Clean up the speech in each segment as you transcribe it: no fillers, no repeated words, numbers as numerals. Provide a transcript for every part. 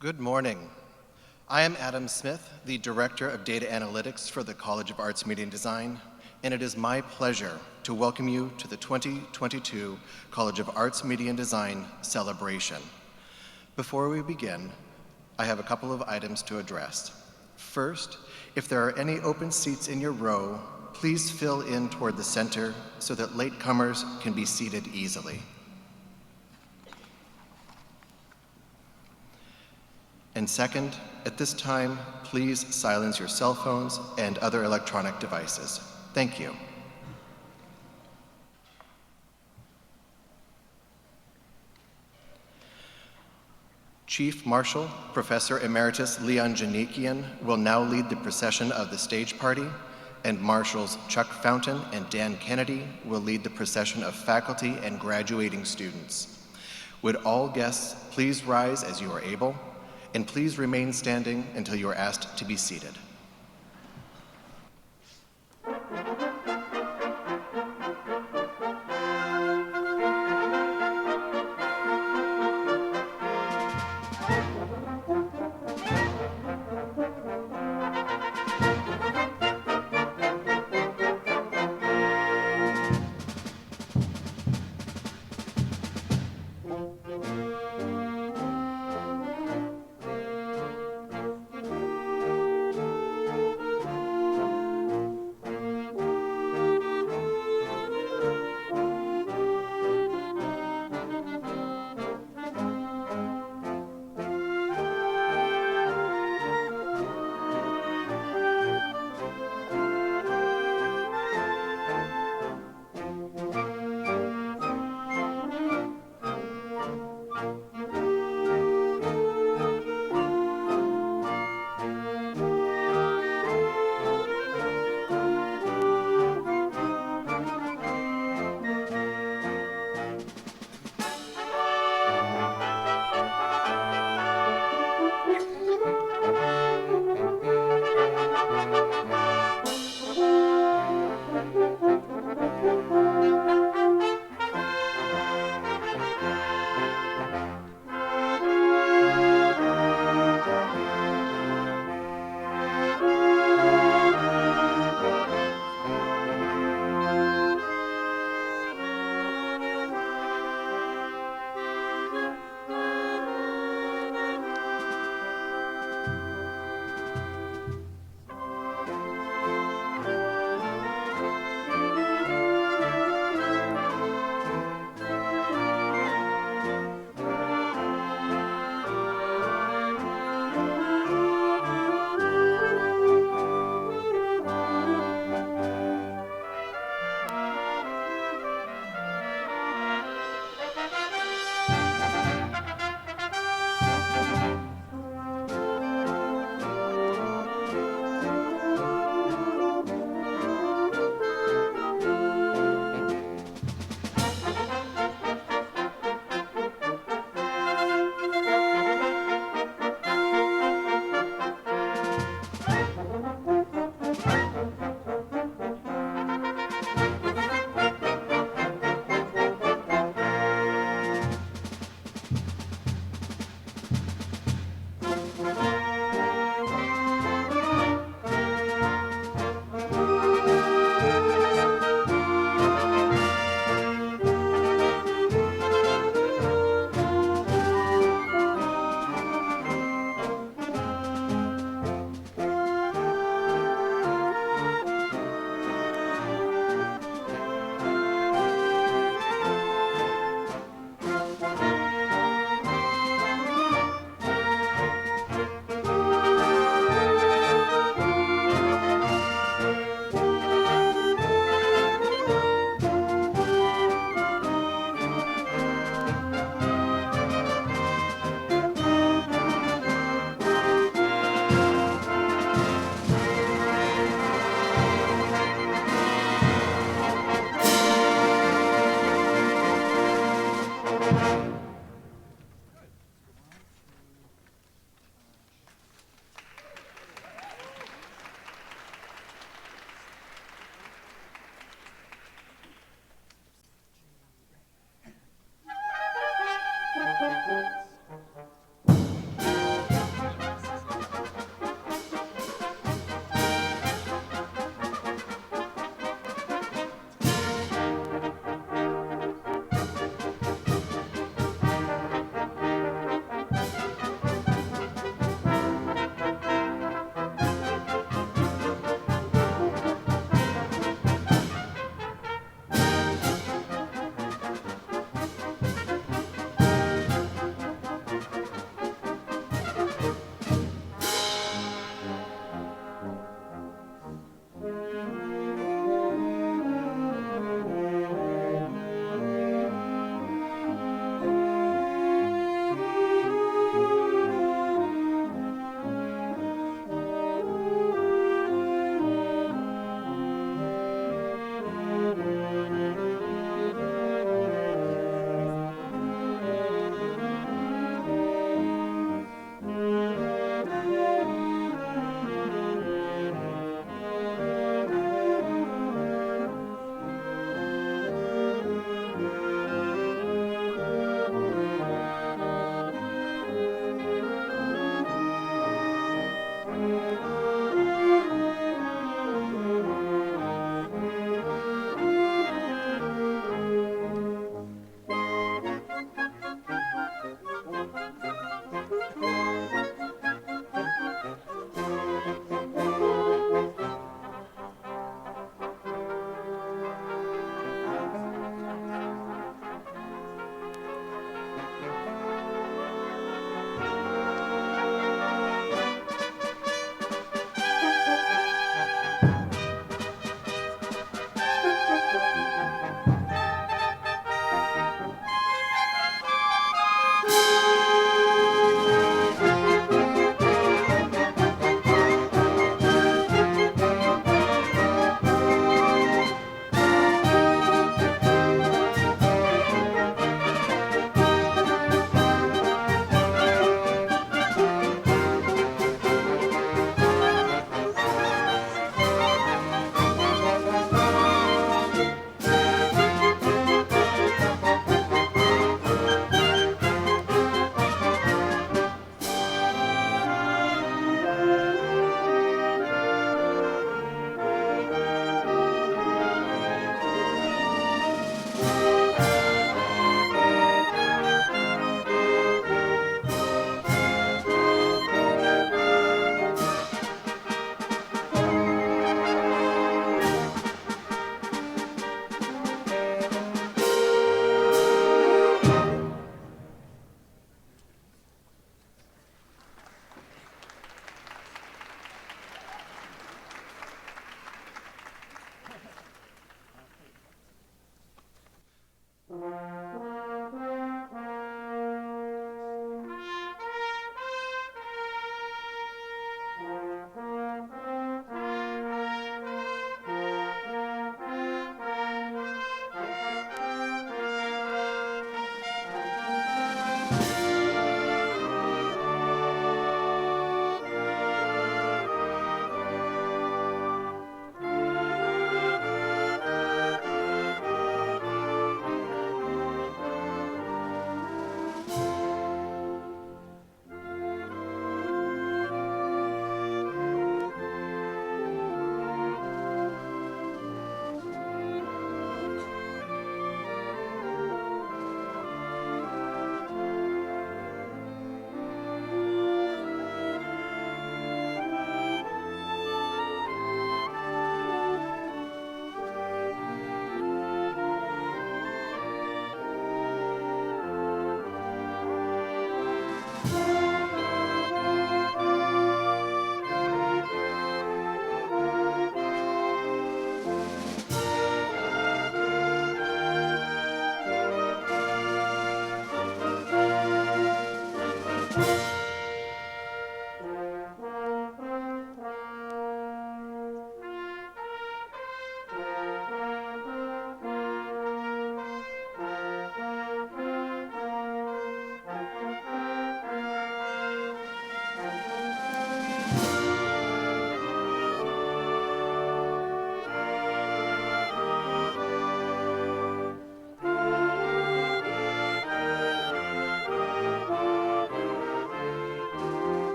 Good morning. I am Adam Smith, the Director of Data Analytics for the College of Arts, Media and Design, and it is my pleasure to welcome you to the 2022 College of Arts, Media and Design celebration. Before we begin, I have a couple of items to address. First, if there are any open seats in your row, please fill in toward the center so that latecomers can be seated easily. And second, at this time, please silence your cell phones and other electronic devices. Thank you. Chief Marshal, Professor Emeritus Leon Janikian will now lead the procession of the stage party, and Marshals Chuck Fountain and Dan Kennedy will lead the procession of faculty and graduating students. Would all guests please rise as you are able? And please remain standing until you are asked to be seated.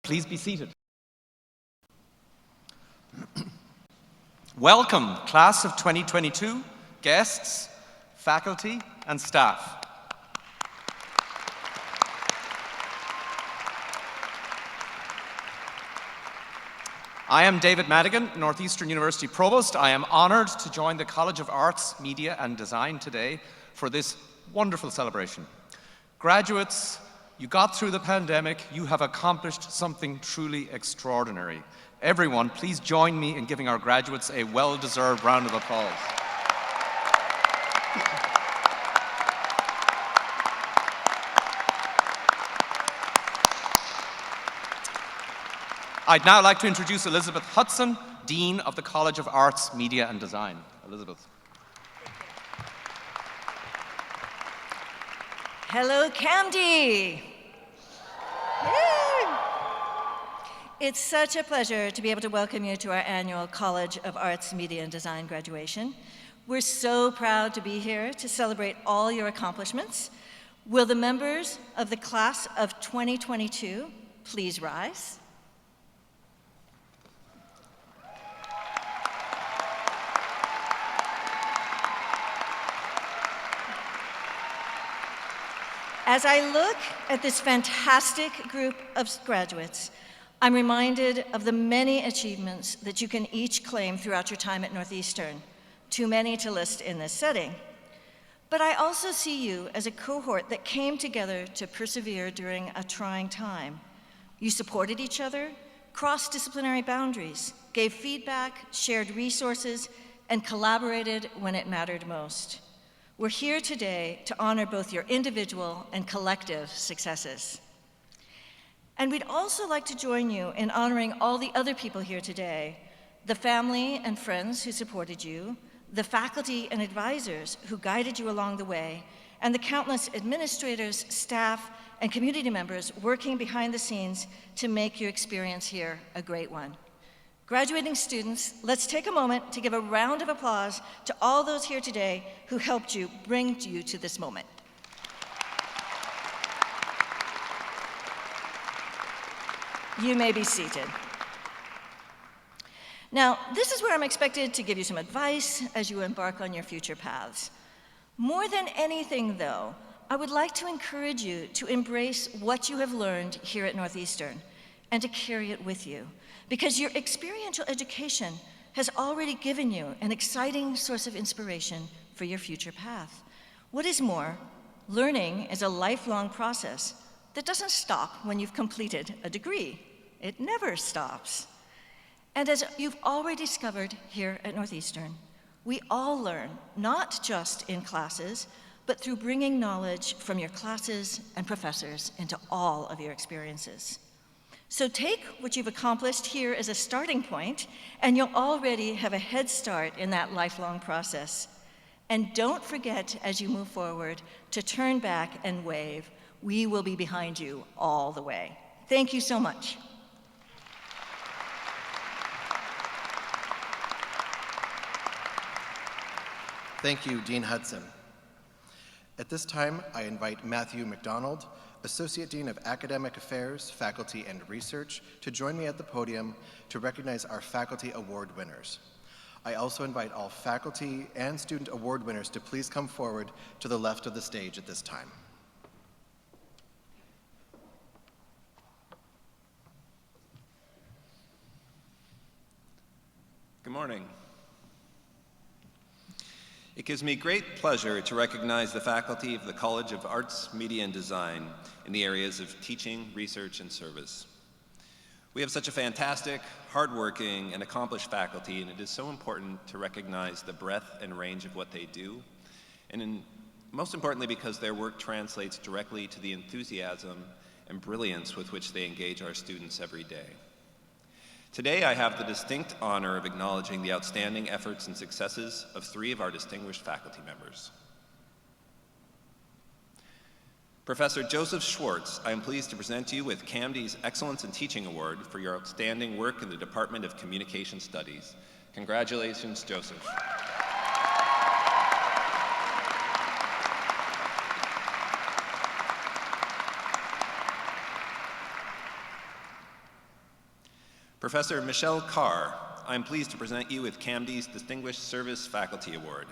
Please be seated. Welcome, class of 2022, guests, faculty, and staff. I am David Madigan, Northeastern University Provost. I am honored to join the College of Arts, Media and Design today for this wonderful celebration. Graduates, you got through the pandemic, you have accomplished something truly extraordinary. Everyone, please join me in giving our graduates a well-deserved round of applause. I'd now like to introduce Elizabeth Hudson, Dean of the College of Arts, Media and Design. Elizabeth. Hello, CAMD. It's such a pleasure to be able to welcome you to our annual College of Arts, Media and Design graduation. We're so proud to be here to celebrate all your accomplishments. Will the members of the class of 2022 please rise? As I look at this fantastic group of graduates, I'm reminded of the many achievements that you can each claim throughout your time at Northeastern, too many to list in this setting. But I also see you as a cohort that came together to persevere during a trying time. You supported each other, crossed disciplinary boundaries, gave feedback, shared resources, and collaborated when it mattered most. We're here today to honor both your individual and collective successes. And we'd also like to join you in honoring all the other people here today, the family and friends who supported you, the faculty and advisors who guided you along the way, and the countless administrators, staff, and community members working behind the scenes to make your experience here a great one. Graduating students, let's take a moment to give a round of applause to all those here today who helped you bring you to this moment. You may be seated. Now, this is where I'm expected to give you some advice as you embark on your future paths. More than anything, though, I would like to encourage you to embrace what you have learned here at Northeastern and to carry it with you, because your experiential education has already given you an exciting source of inspiration for your future path. What is more, learning is a lifelong process that doesn't stop when you've completed a degree. It never stops. And as you've already discovered here at Northeastern, we all learn, not just in classes, but through bringing knowledge from your classes and professors into all of your experiences. So take what you've accomplished here as a starting point, and you'll already have a head start in that lifelong process. And don't forget, as you move forward, to turn back and wave. We will be behind you all the way. Thank you so much. Thank you, Dean Hudson. At this time, I invite Matthew McDonald, Associate Dean of Academic Affairs, Faculty, and Research, to join me at the podium to recognize our Faculty Award winners. I also invite all faculty and student award winners to please come forward to the left of the stage at this time. Good morning. It gives me great pleasure to recognize the faculty of the College of Arts, Media, and Design in the areas of teaching, research, and service. We have such a fantastic, hardworking, and accomplished faculty, and it is so important to recognize the breadth and range of what they do, and most importantly because their work translates directly to the enthusiasm and brilliance with which they engage our students every day. Today, I have the distinct honor of acknowledging the outstanding efforts and successes of 3 of our distinguished faculty members. Professor Joseph Schwartz, I am pleased to present you with CAMD's Excellence in Teaching Award for your outstanding work in the Department of Communication Studies. Congratulations, Joseph. Professor Michelle Carr, I am pleased to present you with CAMD's Distinguished Service Faculty Award.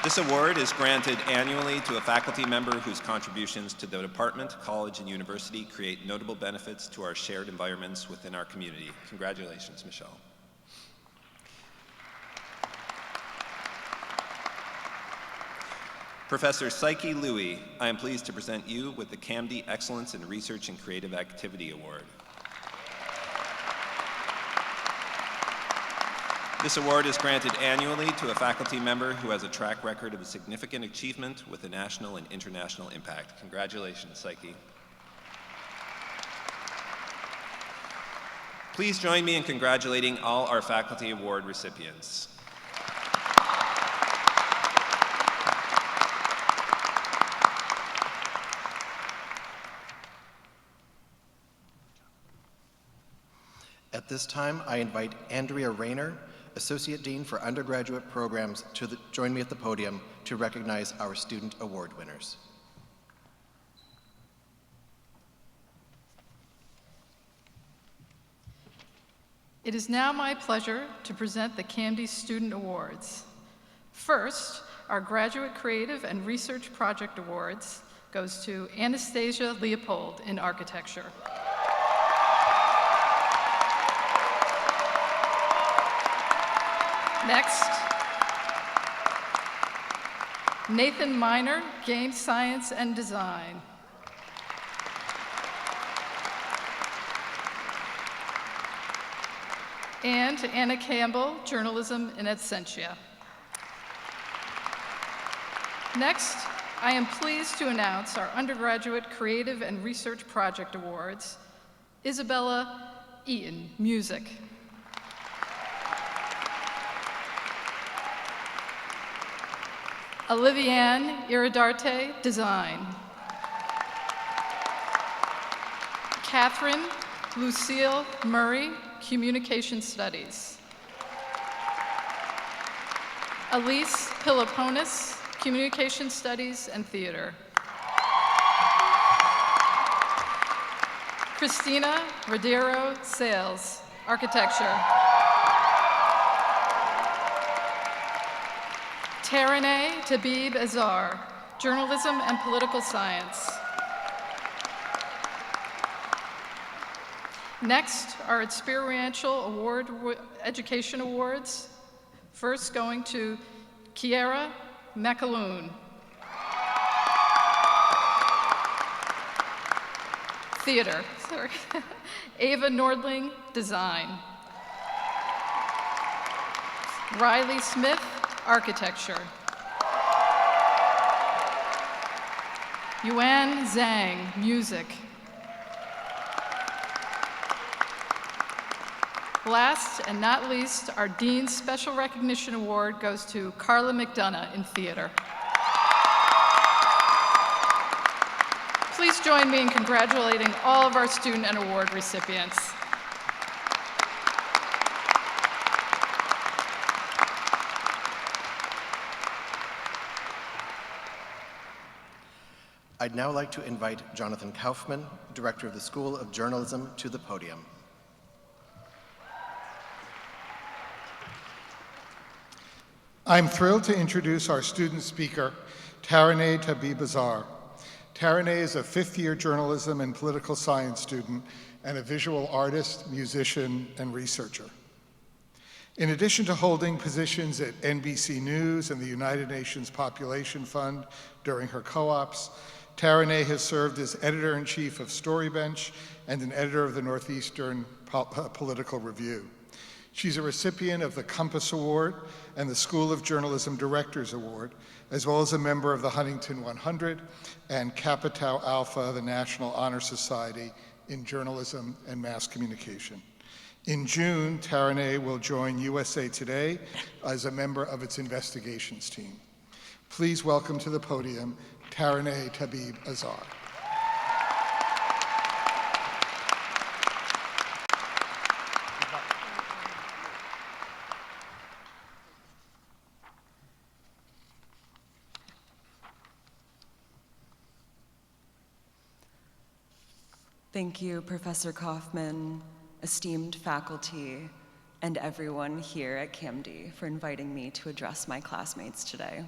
This award is granted annually to a faculty member whose contributions to the department, college, and university create notable benefits to our shared environments within our community. Congratulations, Michelle. Professor Psyche Louie, I am pleased to present you with the CAMD Excellence in Research and Creative Activity Award. This award is granted annually to a faculty member who has a track record of significant achievement with a national and international impact. Congratulations, Psyche. Please join me in congratulating all our faculty award recipients. At this time, I invite Andrea Rayner, Associate Dean for Undergraduate Programs, to join me at the podium to recognize our student award winners. It is now my pleasure to present the CAMD Student Awards. First, our Graduate Creative and Research Project Awards goes to Anastasia Leopold in Architecture. Next, Nathan Miner, Game Science and Design. And Anna Campbell, Journalism in Absentia. Next, I am pleased to announce our Undergraduate Creative and Research Project Awards. Isabella Eaton, Music. Olivianne Iridarte, Design. Catherine Lucille Murray, Communication Studies. Elise Piloponis, Communication Studies and Theater. Christina Rodero Sales, Architecture. Taraneh Tabib Azar, Journalism and Political Science. Next, our Experiential Education Awards. First going to Kiera McAloon. Theater, sorry. Ava Nordling, Design. Riley Smith, Architecture. Yuan Zhang, Music. Last and not least, our Dean's Special Recognition Award goes to Carla McDonough in Theater. Please join me in congratulating all of our student and award recipients. I'd now like to invite Jonathan Kaufman, Director of the School of Journalism, to the podium. I'm thrilled to introduce our student speaker, Taraneh Tabib Azar. Taraneh is a fifth-year journalism and political science student and a visual artist, musician, and researcher. In addition to holding positions at NBC News and the United Nations Population Fund during her co-ops, Taraneh has served as editor-in-chief of Storybench and an editor of the Northeastern Political Review. She's a recipient of the Compass Award and the School of Journalism Directors Award, as well as a member of the Huntington 100 and Kappa Tau Alpha, the National Honor Society in Journalism and Mass Communication. In June, Taraneh will join USA Today as a member of its investigations team. Please welcome to the podium, Taraneh Tabib Azar. Thank you, Professor Kaufman, esteemed faculty, and everyone here at CAMD for inviting me to address my classmates today.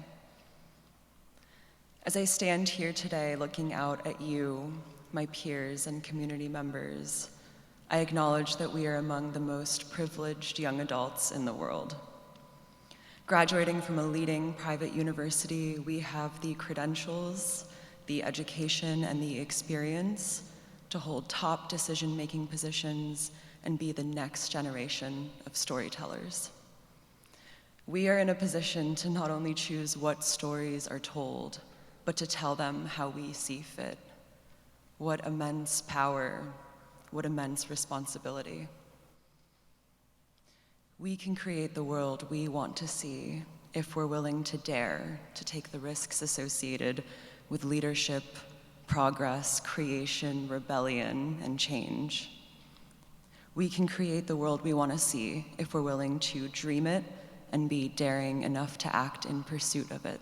As I stand here today looking out at you, my peers and community members, I acknowledge that we are among the most privileged young adults in the world. Graduating from a leading private university, we have the credentials, the education, and the experience to hold top decision-making positions and be the next generation of storytellers. We are in a position to not only choose what stories are told, but to tell them how we see fit. What immense power, what immense responsibility. We can create the world we want to see if we're willing to dare to take the risks associated with leadership, progress, creation, rebellion, and change. We can create the world we want to see if we're willing to dream it and be daring enough to act in pursuit of it.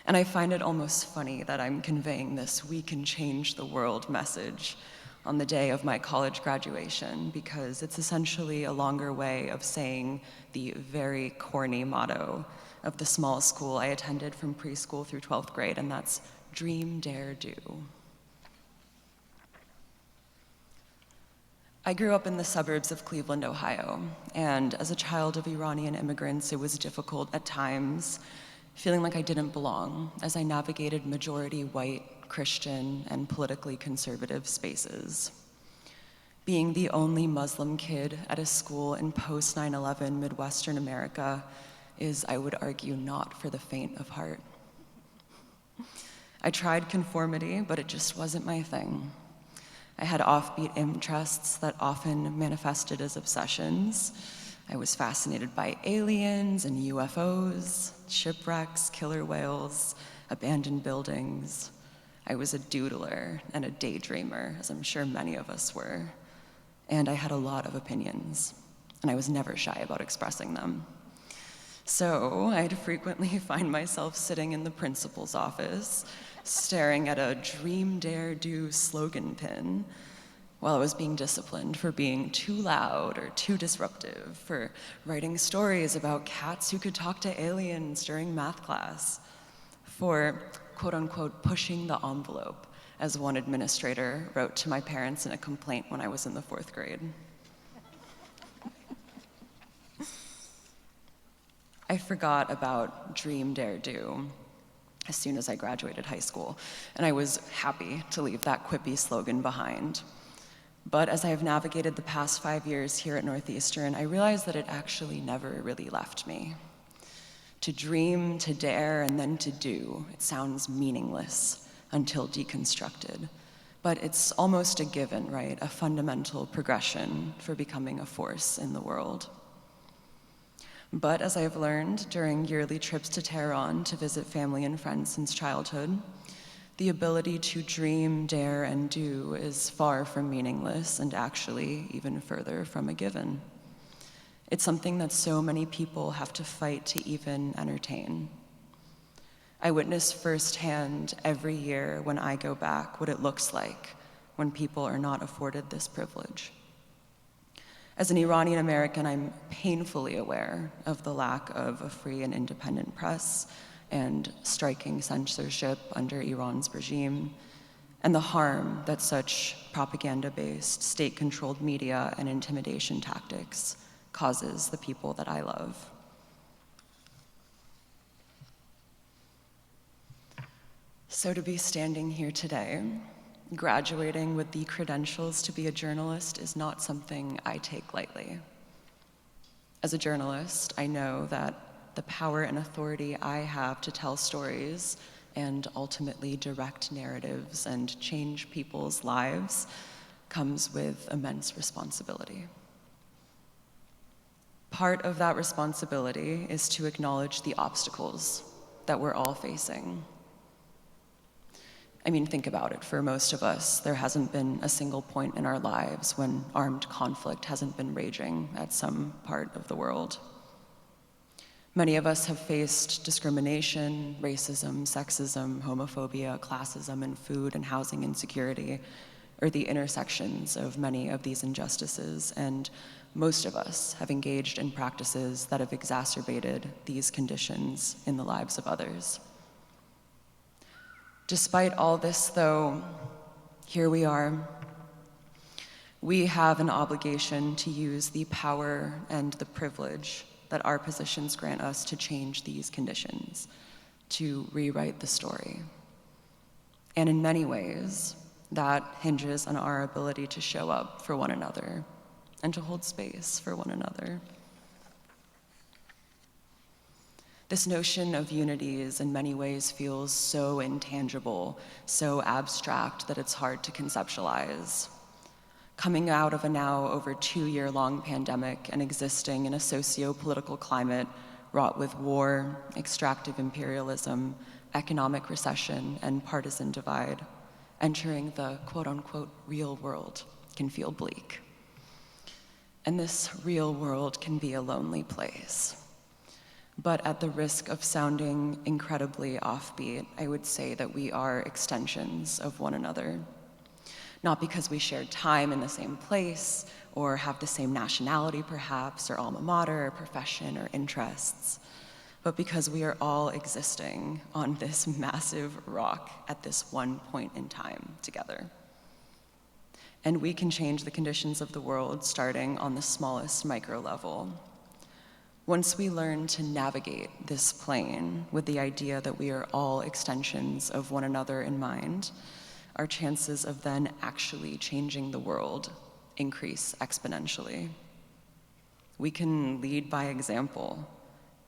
And I find it almost funny that I'm conveying this "we can change the world" message on the day of my college graduation, because it's essentially a longer way of saying the very corny motto of the small school I attended from preschool through 12th grade, and that's dream, dare, do. I grew up in the suburbs of Cleveland, Ohio, and as a child of Iranian immigrants, it was difficult at times, feeling like I didn't belong as I navigated majority white, Christian, and politically conservative spaces. Being the only Muslim kid at a school in post 9/11 Midwestern America is, I would argue, not for the faint of heart. I tried conformity, but it just wasn't my thing. I had offbeat interests that often manifested as obsessions. I was fascinated by aliens and UFOs, shipwrecks, killer whales, abandoned buildings. I was a doodler and a daydreamer, as I'm sure many of us were. And I had a lot of opinions, and I was never shy about expressing them. So I'd frequently find myself sitting in the principal's office, staring at a dream, dare, do slogan pin, while I was being disciplined for being too loud or too disruptive, for writing stories about cats who could talk to aliens during math class, for quote unquote pushing the envelope, as one administrator wrote to my parents in a complaint when I was in the 4th grade. I forgot about dream, dare, do as soon as I graduated high school, and I was happy to leave that quippy slogan behind. But as I have navigated the past 5 years here at Northeastern, I realized that it actually never really left me. To dream, to dare, and then to do, it sounds meaningless until deconstructed. But it's almost a given, right? A fundamental progression for becoming a force in the world. But as I have learned during yearly trips to Tehran to visit family and friends since childhood, the ability to dream, dare, and do is far from meaningless and actually even further from a given. It's something that so many people have to fight to even entertain. I witness firsthand every year when I go back what it looks like when people are not afforded this privilege. As an Iranian American, I'm painfully aware of the lack of a free and independent press and striking censorship under Iran's regime, and the harm that such propaganda-based, state-controlled media and intimidation tactics causes the people that I love. So to be standing here today, graduating with the credentials to be a journalist is not something I take lightly. As a journalist, I know that the power and authority I have to tell stories and ultimately direct narratives and change people's lives comes with immense responsibility. Part of that responsibility is to acknowledge the obstacles that we're all facing. I mean, think about it. For most of us, there hasn't been a single point in our lives when armed conflict hasn't been raging at some part of the world. Many of us have faced discrimination, racism, sexism, homophobia, classism, and food and housing insecurity, or the intersections of many of these injustices, and most of us have engaged in practices that have exacerbated these conditions in the lives of others. Despite all this, though, here we are. We have an obligation to use the power and the privilege that our positions grant us to change these conditions, to rewrite the story. And in many ways, that hinges on our ability to show up for one another and to hold space for one another. This notion of unity is in many ways feels so intangible, so abstract that it's hard to conceptualize. Coming out of a now over 2-year-long pandemic and existing in a socio-political climate wrought with war, extractive imperialism, economic recession, and partisan divide, entering the quote-unquote real world can feel bleak. And this real world can be a lonely place. But at the risk of sounding incredibly offbeat, I would say that we are extensions of one another. Not because we shared time in the same place, or have the same nationality perhaps, or alma mater, or profession, or interests, but because we are all existing on this massive rock at this one point in time together. And we can change the conditions of the world starting on the smallest micro level. Once we learn to navigate this plane with the idea that we are all extensions of one another in mind, our chances of then actually changing the world increase exponentially. We can lead by example.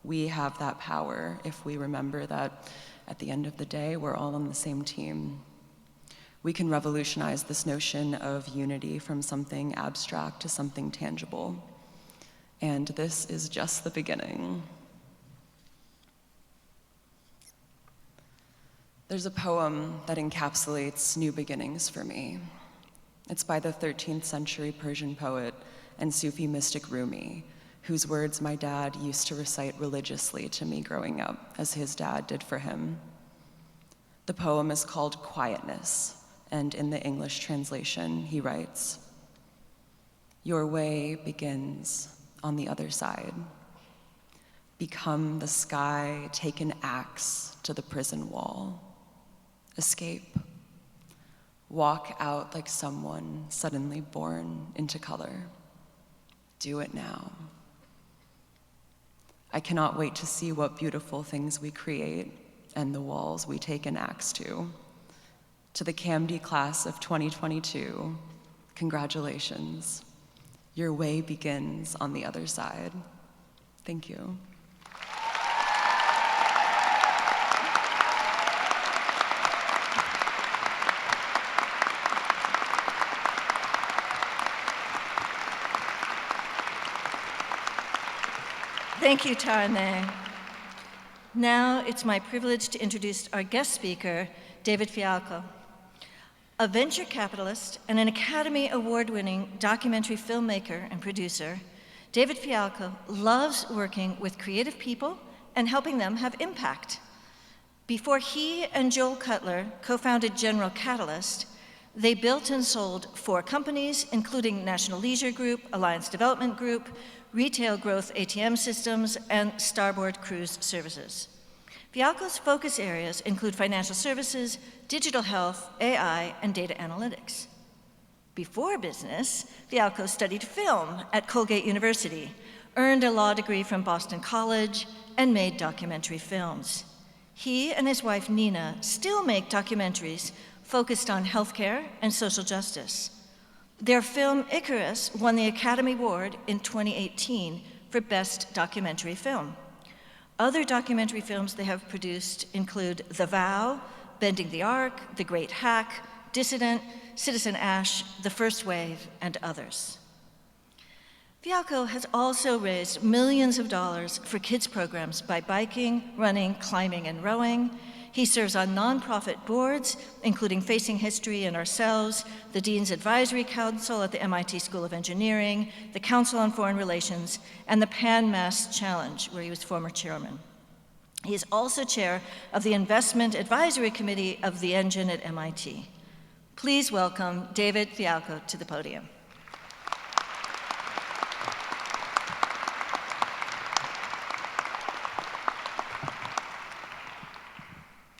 We have that power if we remember that at the end of the day, we're all on the same team. We can revolutionize this notion of unity from something abstract to something tangible. And this is just the beginning. There's a poem that encapsulates new beginnings for me. It's by the 13th century Persian poet and Sufi mystic Rumi, whose words my dad used to recite religiously to me growing up, as his dad did for him. The poem is called Quietness, and in the English translation, he writes, "Your way begins on the other side. Become the sky, take an axe to the prison wall. Escape. Walk out like someone suddenly born into color. Do it now. I cannot wait to see what beautiful things we create and the walls we take an axe to. To the CAMD class of 2022, congratulations. Your way begins on the other side." Thank you. Thank you, Tarne. Now it's my privilege to introduce our guest speaker, David Fialco. A venture capitalist and an Academy Award-winning documentary filmmaker and producer, David Fialco loves working with creative people and helping them have impact. Before he and Joel Cutler co-founded General Catalyst, they built and sold 4 companies, including National Leisure Group, Alliance Development Group, Retail Growth ATM Systems, and Starboard Cruise Services. Fialco's focus areas include financial services, digital health, AI, and data analytics. Before business, Fialco studied film at Colgate University, earned a law degree from Boston College, and made documentary films. He and his wife, Nina, still make documentaries focused on healthcare and social justice. Their film, Icarus, won the Academy Award in 2018 for Best Documentary Film. Other documentary films they have produced include The Vow, Bending the Arc, The Great Hack, Dissident, Citizen Ash, The First Wave, and others. Fialco has also raised millions of dollars for kids programs by biking, running, climbing, and rowing. He serves on nonprofit boards, including Facing History and Ourselves, the Dean's Advisory Council at the MIT School of Engineering, the Council on Foreign Relations, and the Pan Mass Challenge, where he was former chairman. He is also chair of the Investment Advisory Committee of the Engine at MIT. Please welcome David Fialco to the podium.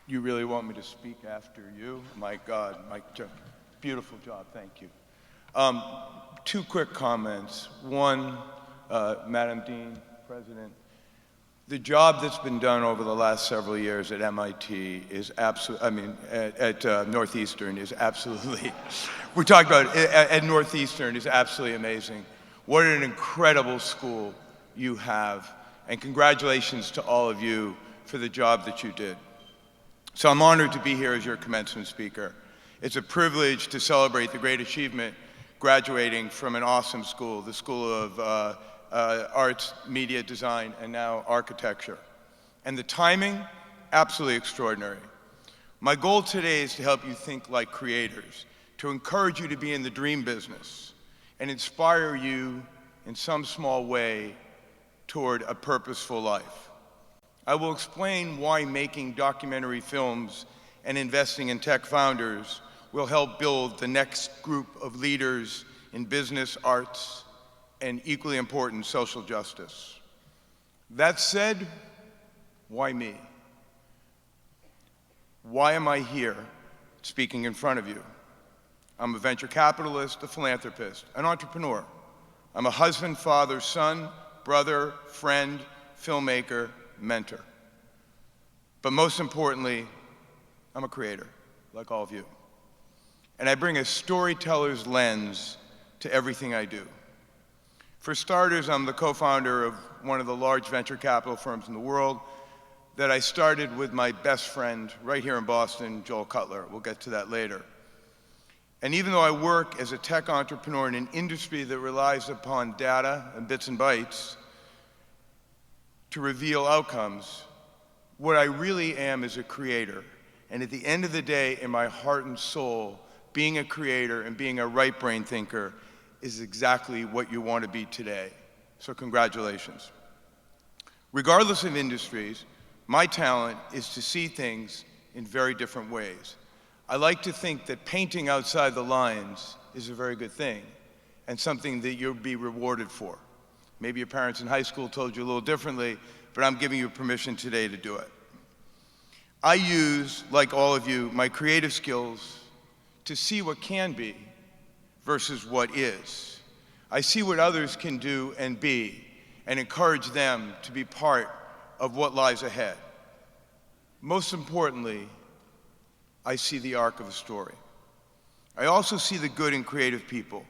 You really want me to speak after you? My God, beautiful job, thank you. 2 quick comments. One, Madam Dean, President, the job that's been done over the last several years at MIT is at Northeastern is absolutely, we're talking about at Northeastern is absolutely amazing. What an incredible school you have, and congratulations to all of you for the job that you did. So I'm honored to be here as your commencement speaker. It's a privilege to celebrate the great achievement graduating from an awesome school, the School of Arts, Media, Design, and now Architecture. And the timing, absolutely extraordinary. My goal today is to help you think like creators, to encourage you to be in the dream business, and inspire you in some small way toward a purposeful life. I will explain why making documentary films and investing in tech founders will help build the next group of leaders in business, arts, and equally important, social justice. That said, why me? Why am I here speaking in front of you? I'm a venture capitalist, a philanthropist, an entrepreneur. I'm a husband, father, son, brother, friend, filmmaker, mentor. But most importantly, I'm a creator, like all of you. And I bring a storyteller's lens to everything I do. For starters, I'm the co-founder of one of the large venture capital firms in the world, that I started with my best friend right here in Boston, Joel Cutler. We'll get to that later. And even though I work as a tech entrepreneur in an industry that relies upon data and bits and bytes to reveal outcomes, what I really am is a creator. And at the end of the day, in my heart and soul, being a creator and being a right brain thinker is exactly what you want to be today. So congratulations. Regardless of industries, my talent is to see things in very different ways. I like to think that painting outside the lines is a very good thing and something that you'll be rewarded for. Maybe your parents in high school told you a little differently, but I'm giving you permission today to do it. I use, like all of you, my creative skills to see what can be versus what is. I see what others can do and be and encourage them to be part of what lies ahead. Most importantly, I see the arc of a story. I also see the good in creative people.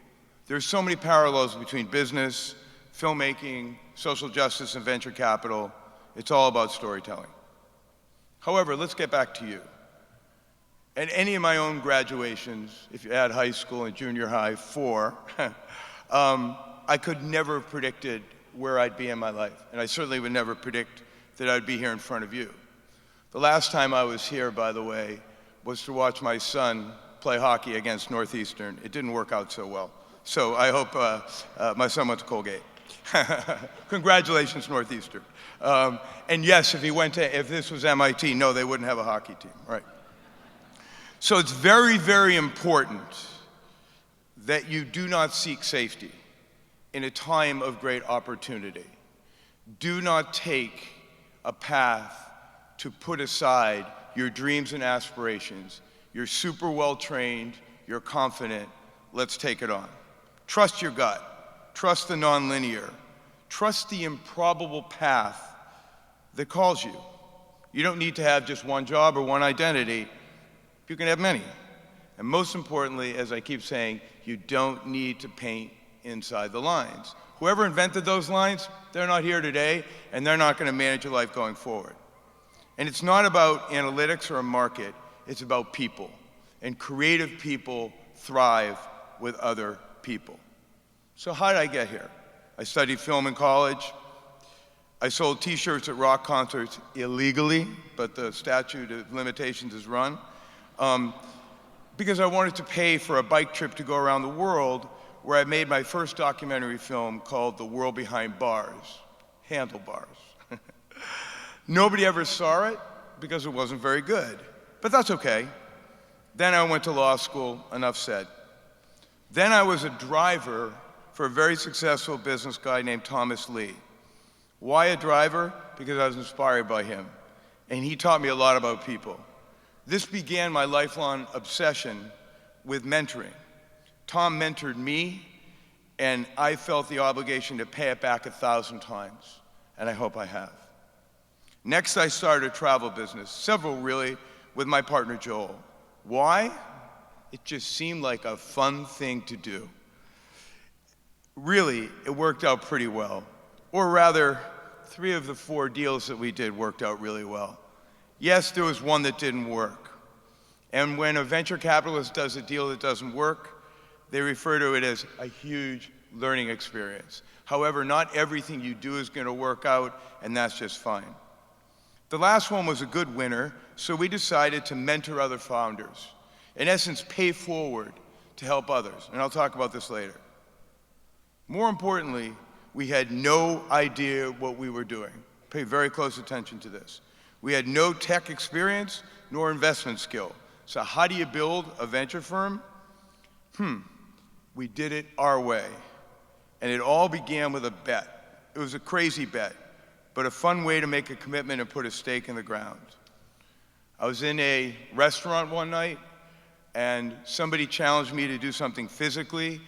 There's so many parallels between business, filmmaking, social justice, and venture capital. It's all about storytelling. However, let's get back to you. At any of my own graduations, if you add high school and junior high, 4, I could never have predicted where I'd be in my life. And I certainly would never predict that I'd be here in front of you. The last time I was here, by the way, was to watch my son play hockey against Northeastern. It didn't work out so well. So I hope my son went to Colgate. Congratulations, Northeastern. And yes, if this was MIT, no, they wouldn't have a hockey team, right? So it's very, very important that you do not seek safety in a time of great opportunity. Do not take a path to put aside your dreams and aspirations. You're super well trained, you're confident, let's take it on. Trust your gut, trust the nonlinear, trust the improbable path that calls you. You don't need to have just one job or one identity, you can have many. And most importantly, as I keep saying, you don't need to paint inside the lines. Whoever invented those lines, they're not here today, and they're not going to manage your life going forward. And it's not about analytics or a market, it's about people. And creative people thrive with other people. So how did I get here? I studied film in college. I sold t-shirts at rock concerts illegally, but the statute of limitations is run. Because I wanted to pay for a bike trip to go around the world, where I made my first documentary film called The World Behind Bars, Handlebars. Nobody ever saw it because it wasn't very good, but that's okay. Then I went to law school, enough said. Then I was a driver for a very successful business guy named Thomas Lee. Why a driver? Because I was inspired by him, and he taught me a lot about people. This began my lifelong obsession with mentoring. Tom mentored me, and I felt the obligation to pay it back 1,000 times, and I hope I have. Next, I started a travel business, several really, with my partner Joel. Why? It just seemed like a fun thing to do. Really, it worked out pretty well. Or rather, 3 of the 4 deals that we did worked out really well. Yes, there was one that didn't work. And when a venture capitalist does a deal that doesn't work, they refer to it as a huge learning experience. However, not everything you do is going to work out, and that's just fine. The last one was a good winner, so we decided to mentor other founders. In essence, pay forward to help others, and I'll talk about this later. More importantly, we had no idea what we were doing. Pay very close attention to this. We had no tech experience nor investment skill. So how do you build a venture firm? We did it our way. And it all began with a bet. It was a crazy bet, but a fun way to make a commitment and put a stake in the ground. I was in a restaurant one night, and somebody challenged me to do something physically,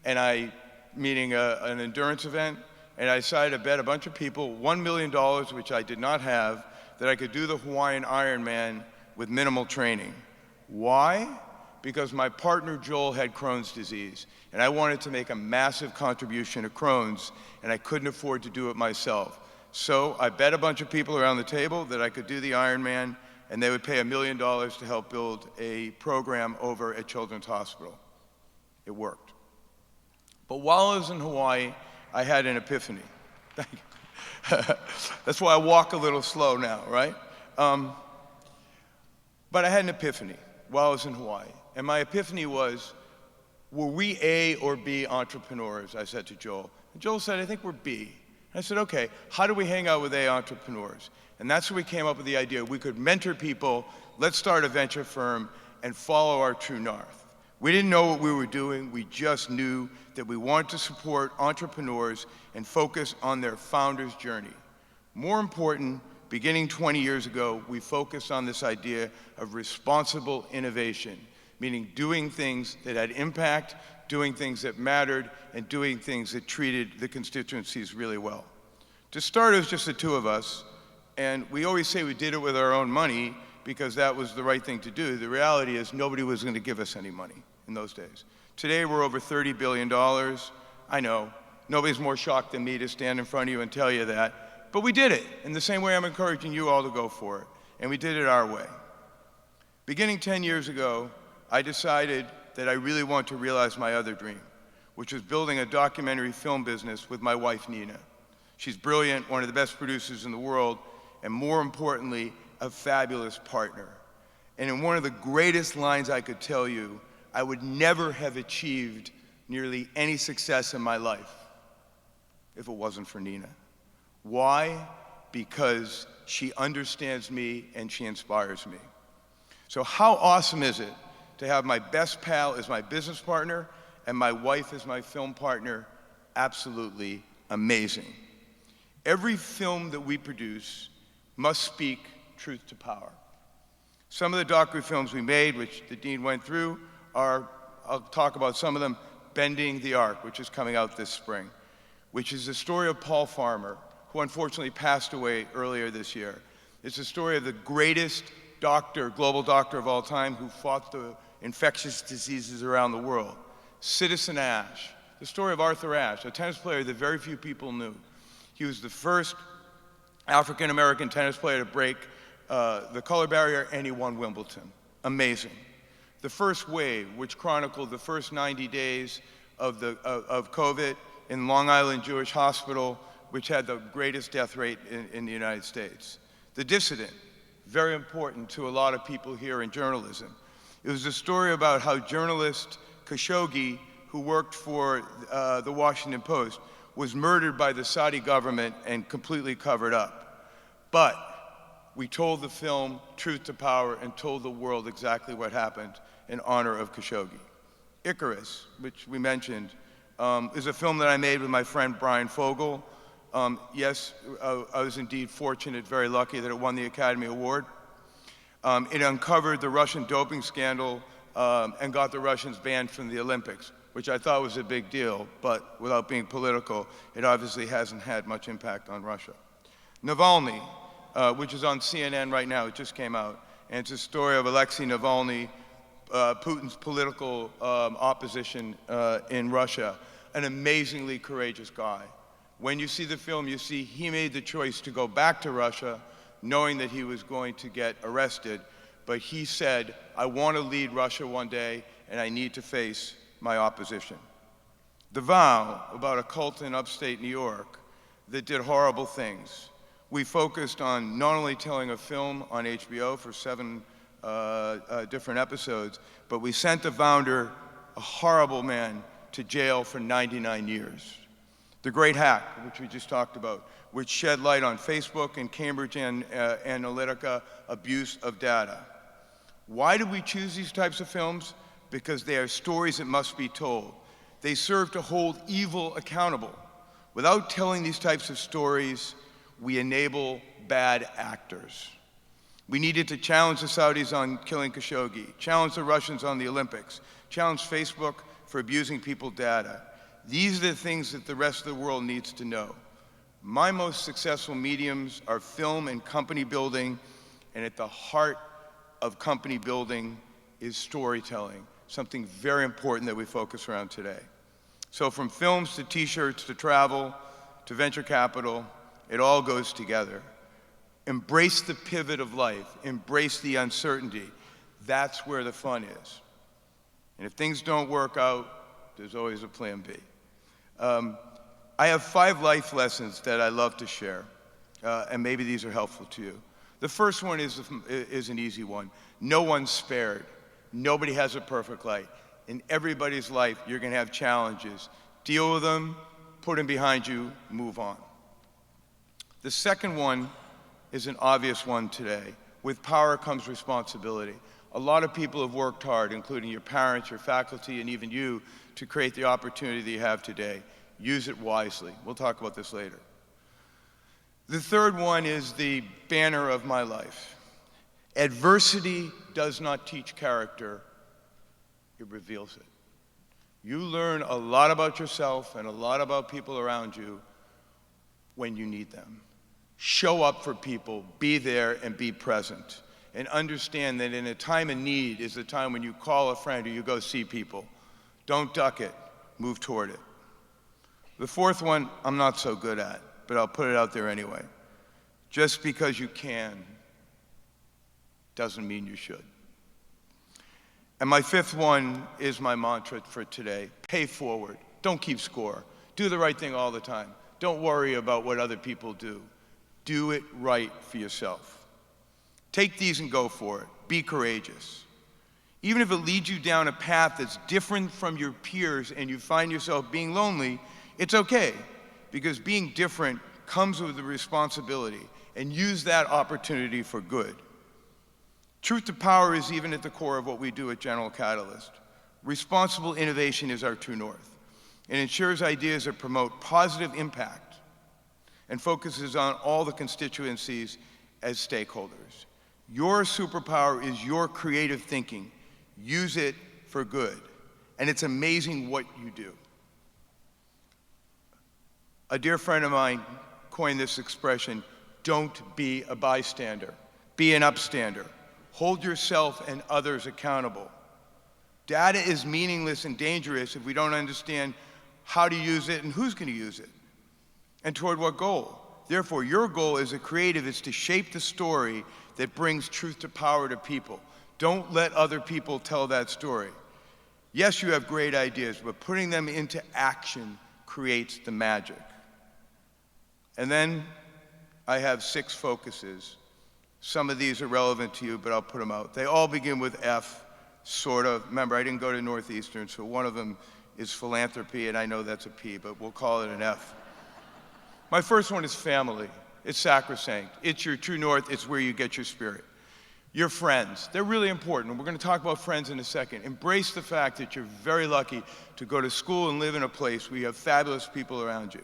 and meaning an endurance event, and I decided to bet a bunch of people $1 million, which I did not have, that I could do the Hawaiian Ironman with minimal training. Why? Because my partner Joel had Crohn's disease, and I wanted to make a massive contribution to Crohn's, and I couldn't afford to do it myself. So I bet a bunch of people around the table that I could do the Ironman, and they would pay $1 million to help build a program over at Children's Hospital. It worked. But while I was in Hawaii, I had an epiphany. Thank you. That's why I walk a little slow now, right? But I had an epiphany while I was in Hawaii. And my epiphany was, were we A or B entrepreneurs? I said to Joel. And Joel said, I think we're B. And I said, okay, how do we hang out with A entrepreneurs? And that's where we came up with the idea we could mentor people, let's start a venture firm, and follow our true north. We didn't know what we were doing, we just knew that we wanted to support entrepreneurs and focus on their founder's journey. More important, beginning 20 years ago, we focused on this idea of responsible innovation, meaning doing things that had impact, doing things that mattered, and doing things that treated the constituencies really well. To start, it was just the two of us, and we always say we did it with our own money because that was the right thing to do. The reality is nobody was going to give us any money in those days. Today, we're over $30 billion. I know, nobody's more shocked than me to stand in front of you and tell you that, but we did it in the same way I'm encouraging you all to go for it, and we did it our way. Beginning 10 years ago, I decided that I really want to realize my other dream, which was building a documentary film business with my wife, Nina. She's brilliant, one of the best producers in the world, and more importantly, a fabulous partner. And in one of the greatest lines I could tell you, I would never have achieved nearly any success in my life if it wasn't for Nina. Why? Because she understands me and she inspires me. So how awesome is it to have my best pal as my business partner and my wife as my film partner? Absolutely amazing. Every film that we produce must speak truth to power. Some of the docu-films we made, which the Dean went through, are, I'll talk about some of them, Bending the Arc, which is coming out this spring, which is the story of Paul Farmer, who unfortunately passed away earlier this year. It's the story of the greatest doctor, global doctor of all time, who fought the infectious diseases around the world. Citizen Ash, the story of Arthur Ashe, a tennis player that very few people knew. He was the first African-American tennis player to break the color barrier, and he won Wimbledon. Amazing. The first wave, which chronicled the first 90 days of COVID in Long Island Jewish Hospital, which had the greatest death rate in the United States. The Dissident, very important to a lot of people here in journalism. It was a story about how journalist Khashoggi, who worked for the Washington Post, was murdered by the Saudi government and completely covered up. But we told the film Truth to Power and told the world exactly what happened in honor of Khashoggi. Icarus, which we mentioned, is a film that I made with my friend Brian Fogel. Yes, I was indeed fortunate, very lucky that it won the Academy Award. It uncovered the Russian doping scandal and got the Russians banned from the Olympics, which I thought was a big deal, but without being political, it obviously hasn't had much impact on Russia. Navalny, which is on CNN right now, it just came out, and it's a story of Alexei Navalny, Putin's political opposition in Russia, an amazingly courageous guy. When you see the film, you see he made the choice to go back to Russia, knowing that he was going to get arrested, but he said, I want to lead Russia one day, and I need to face my opposition. The Vow, about a cult in upstate New York that did horrible things. We focused on not only telling a film on HBO for 7 different episodes, but we sent the founder, a horrible man, to jail for 99 years. The Great Hack, which we just talked about, which shed light on Facebook and Cambridge Analytica abuse of data. Why do we choose these types of films? Because they are stories that must be told. They serve to hold evil accountable. Without telling these types of stories, we enable bad actors. We needed to challenge the Saudis on killing Khashoggi, challenge the Russians on the Olympics, challenge Facebook for abusing people's data. These are the things that the rest of the world needs to know. My most successful mediums are film and company building, and at the heart of company building is storytelling, something very important that we focus around today. So from films to t-shirts to travel to venture capital, It all goes together. Embrace the pivot of life. Embrace the uncertainty. That's where the fun is. And if things don't work out, there's always a plan B. I have 5 life lessons that I love to share, and maybe these are helpful to you. The first one is an easy one. No one's spared. Nobody has a perfect life. In everybody's life, you're going to have challenges. Deal with them, put them behind you, move on. The second one is an obvious one today. With power comes responsibility. A lot of people have worked hard, including your parents, your faculty, and even you, to create the opportunity that you have today. Use it wisely. We'll talk about this later. The third one is the banner of my life. Adversity does not teach character, it reveals it. You learn a lot about yourself and a lot about people around you when you need them. Show up for people, be there, and be present. And understand that in a time of need is the time when you call a friend or you go see people. Don't duck it, move toward it. The fourth one I'm not so good at, but I'll put it out there anyway. Just because you can doesn't mean you should. And my fifth one is my mantra for today. Pay forward. Don't keep score. Do the right thing all the time. Don't worry about what other people do. Do it right for yourself. Take these and go for it. Be courageous. Even if it leads you down a path that's different from your peers and you find yourself being lonely, it's okay, because being different comes with the responsibility, and use that opportunity for good. Truth to power is even at the core of what we do at General Catalyst. Responsible innovation is our true north. It ensures ideas that promote positive impact and focuses on all the constituencies as stakeholders. Your superpower is your creative thinking. Use it for good. And it's amazing what you do. A dear friend of mine coined this expression, don't be a bystander, be an upstander. Hold yourself and others accountable. Data is meaningless and dangerous if we don't understand how to use it and who's going to use it, and toward what goal. Therefore, your goal as a creative is to shape the story that brings truth to power to people. Don't let other people tell that story. Yes, you have great ideas, but putting them into action creates the magic. And then I have 6 focuses. Some of these are relevant to you, but I'll put them out. They all begin with F, sort of. Remember, I didn't go to Northeastern, so one of them is philanthropy, and I know that's a P, but we'll call it an F. My first one is family. It's sacrosanct. It's your true north. It's where you get your spirit. Your friends, they're really important. We're going to talk about friends in a second. Embrace the fact that you're very lucky to go to school and live in a place where you have fabulous people around you.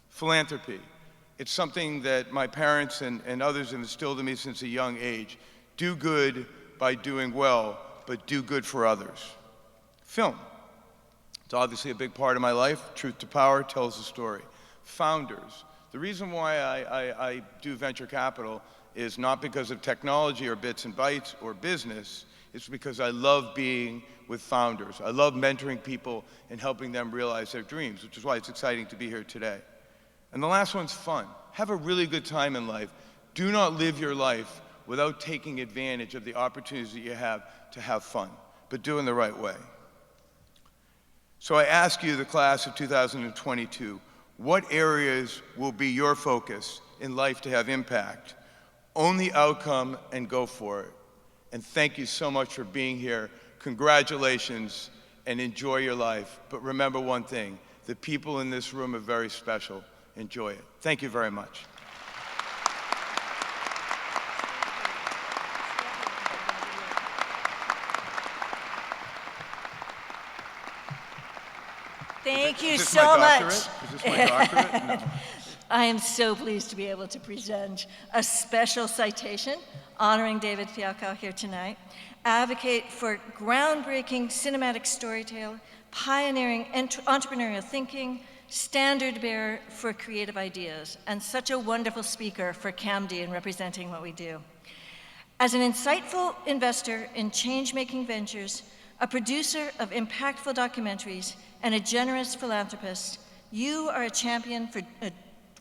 Philanthropy. It's something that my parents and others have instilled in me since a young age. Do good by doing well, but do good for others. Film. It's obviously a big part of my life. Truth to Power tells the story. Founders. The reason why I do venture capital is not because of technology or bits and bytes or business. It's because I love being with founders. I love mentoring people and helping them realize their dreams, which is why it's exciting to be here today. And the last one's fun. Have a really good time in life. Do not live your life without taking advantage of the opportunities that you have to have fun, but do it in the right way. So I ask you, the class of 2022, what areas will be your focus in life to have impact? Own the outcome and go for it. And thank you so much for being here. Congratulations and enjoy your life. But remember one thing, the people in this room are very special. Enjoy it. Thank you very much. Thank you Is this so my much. doctorate? Is this my doctorate? No. I am so pleased to be able to present a special citation honoring David Fialkow here tonight. Advocate for groundbreaking cinematic storytelling, pioneering entrepreneurial thinking, standard bearer for creative ideas, and such a wonderful speaker for CAMD in representing what we do. As an insightful investor in change-making ventures, a producer of impactful documentaries, and a generous philanthropist, you are a champion for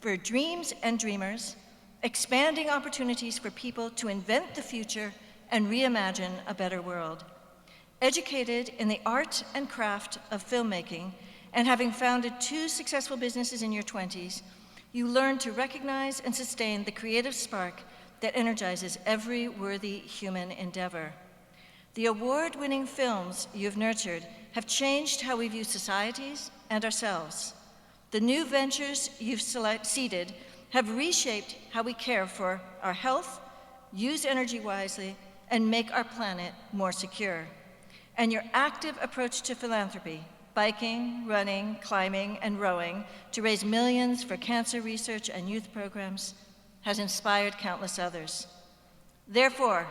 for dreams and dreamers, expanding opportunities for people to invent the future and reimagine a better world. Educated in the art and craft of filmmaking, and having founded 2 successful businesses in your 20s, you learn to recognize and sustain the creative spark that energizes every worthy human endeavor. The award-winning films you've nurtured have changed how we view societies and ourselves. The new ventures you've seeded have reshaped how we care for our health, use energy wisely, and make our planet more secure. And your active approach to philanthropy, biking, running, climbing, and rowing to raise millions for cancer research and youth programs, has inspired countless others. Therefore,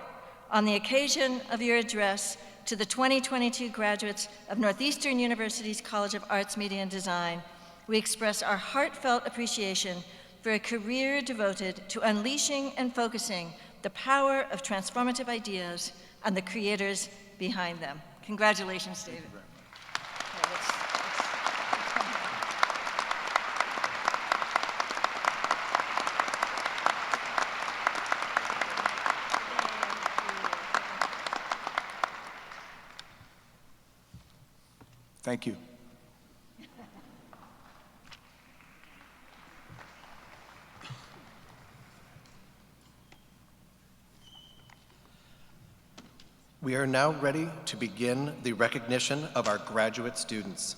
on the occasion of your address to the 2022 graduates of Northeastern University's College of Arts, Media, and Design, we express our heartfelt appreciation for a career devoted to unleashing and focusing the power of transformative ideas and the creators behind them. Congratulations, David. Thank you. We are now ready to begin the recognition of our graduate students.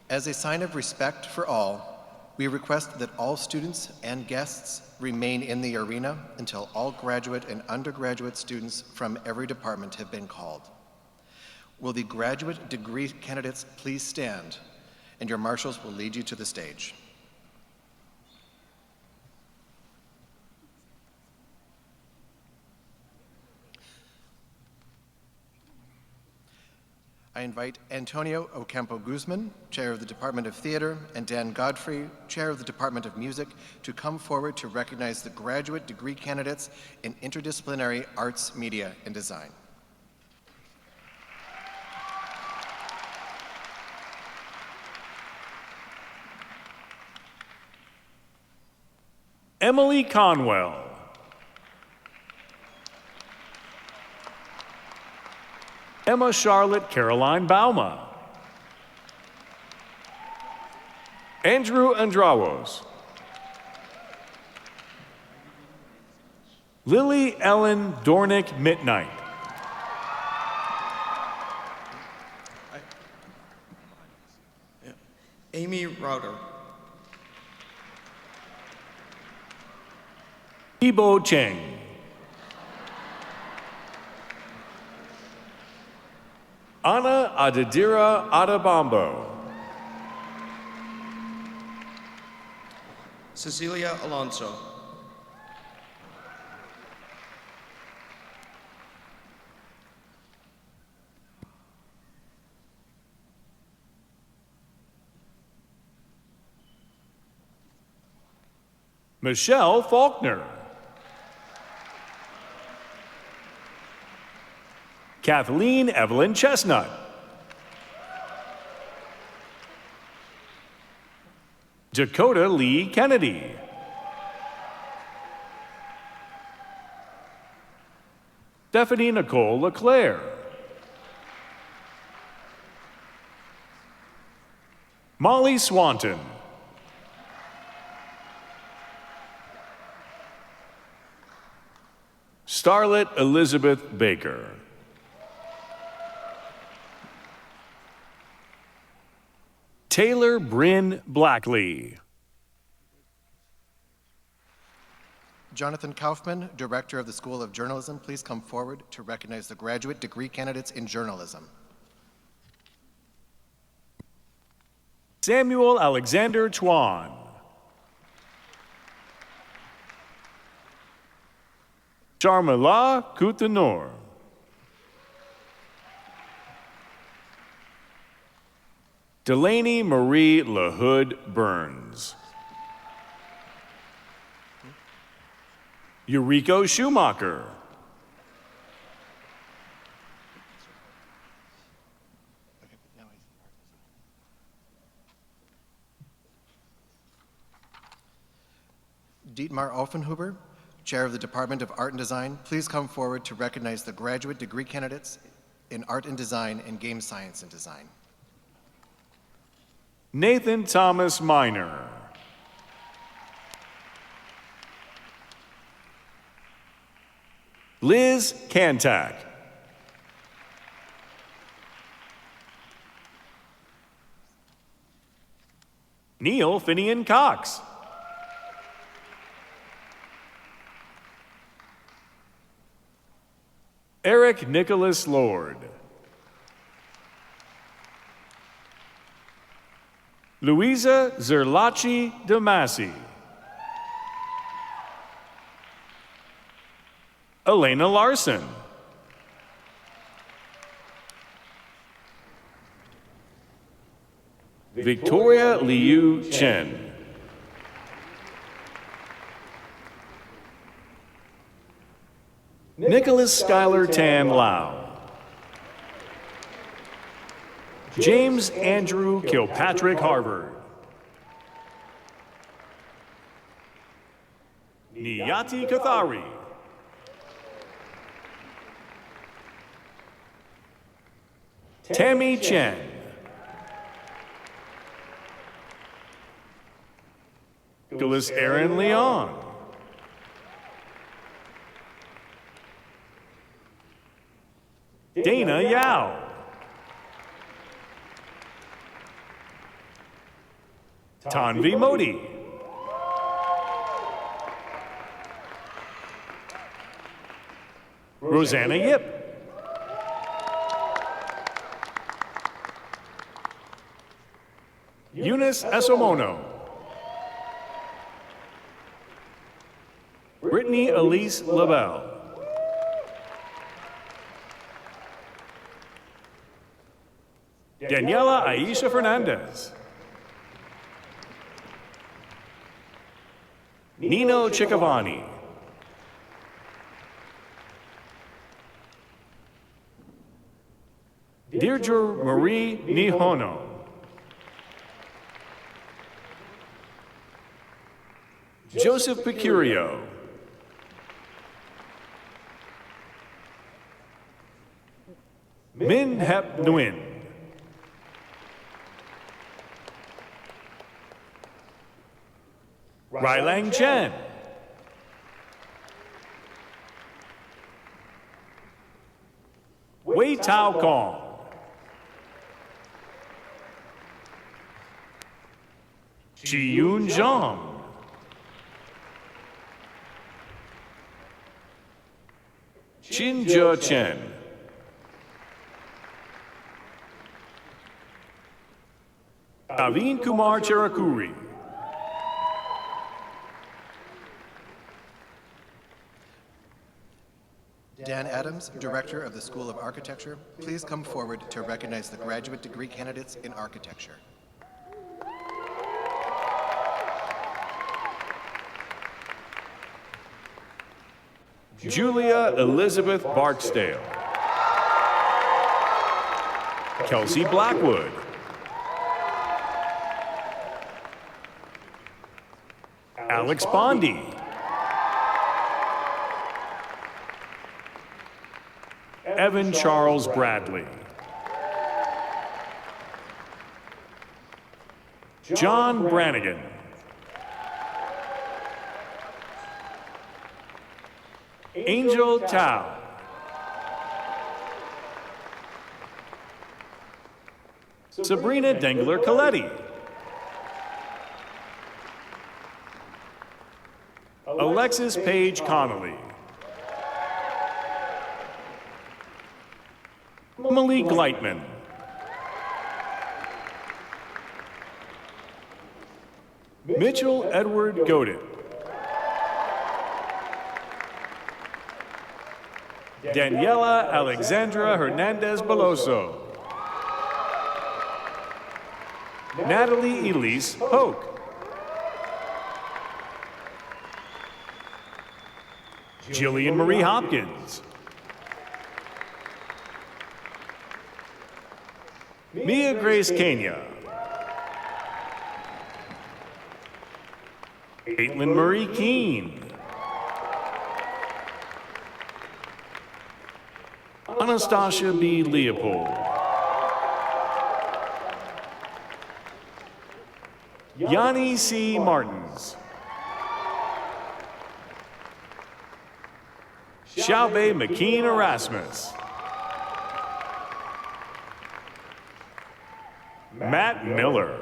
As a sign of respect for all, we request that all students and guests remain in the arena until all graduate and undergraduate students from every department have been called. Will the graduate degree candidates please stand, and your marshals will lead you to the stage. I invite Antonio Ocampo Guzman, Chair of the Department of Theater, and Dan Godfrey, Chair of the Department of Music, to come forward to recognize the graduate degree candidates in interdisciplinary arts, media, and design. Emily Conwell. Emma Charlotte Caroline Bauma. Andrew Andrawas. Lily Ellen Dornick Midnight. Amy Router. Ibo Cheng. Ana Adedira Adabambo. Cecilia Alonso. Michelle Faulkner. Kathleen Evelyn Chestnut. Dakota Lee Kennedy. Stephanie Nicole LeClaire. Molly Swanton. Starlet Elizabeth Baker. Taylor Bryn Blackley. Jonathan Kaufman, Director of the School of Journalism, please come forward to recognize the graduate degree candidates in journalism. Samuel Alexander Chuan. Sharmila Kutanur. Delaney Marie LaHood Burns. Eureka Schumacher. Dietmar Offenhuber, Chair of the Department of Art and Design, please come forward to recognize the graduate degree candidates in Art and Design and Game Science and Design. Nathan Thomas Miner. Liz Kantak. Neil Finian Cox. Eric Nicholas Lord. Luisa Zerlachi Damasi. Elena Larson. Victoria Liu Chen. Nicholas Schuyler Tan Lau. James Andrew Kilpatrick Harvard. Niyati Kathari. Tammy Chen. Nicholas Aaron Leon. Dana Yao. Tanvi Modi. Rosanna Yip. Eunice Esomono. Brittany Elise LaBelle. Daniela Aisha Fernandez. Nino Ciccovanni. Deirdre Marie Nihono. Joseph Picurio. Min Hep Nguyen. Railang Chen. Wei Tao Kong. Chi Yun Zhang. Chin Jia Chen. Aveen Kumar Cherakuri. Dan Adams, Director of the School of Architecture, please come forward to recognize the graduate degree candidates in architecture. Julia Elizabeth Barksdale. Kelsey Blackwood. Alex Bondi. Evan Charles Bradley. John Brannigan. Angel Tao. Sabrina Dengler Coletti. Alexis Page Connolly. Malik Gleitman. Mitchell Edward Godin. Daniela Alexandra Hernandez Beloso. Natalie Elise Hoke. Jillian Marie Hopkins. Mia Grace Kenya. Caitlin Marie Keene. Anastasia B. Leopold. Yanni C. Martins. Xiaobei McKean Erasmus. Matt Miller.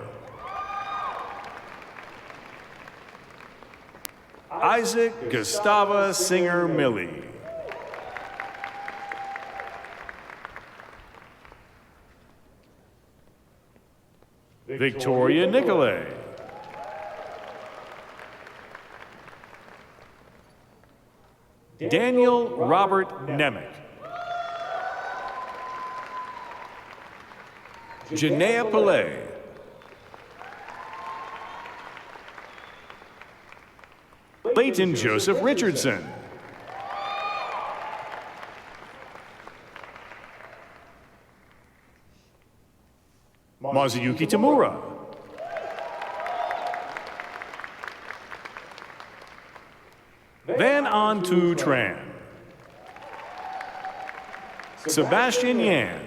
Isaac Gustava Singer Millie. Victoria Nicolay. Daniel Robert Nemec. Janaea Pillay. Leighton Joseph Richardson. Mazuyuki Tamura. Van An Tu Tran. Sebastian Yan.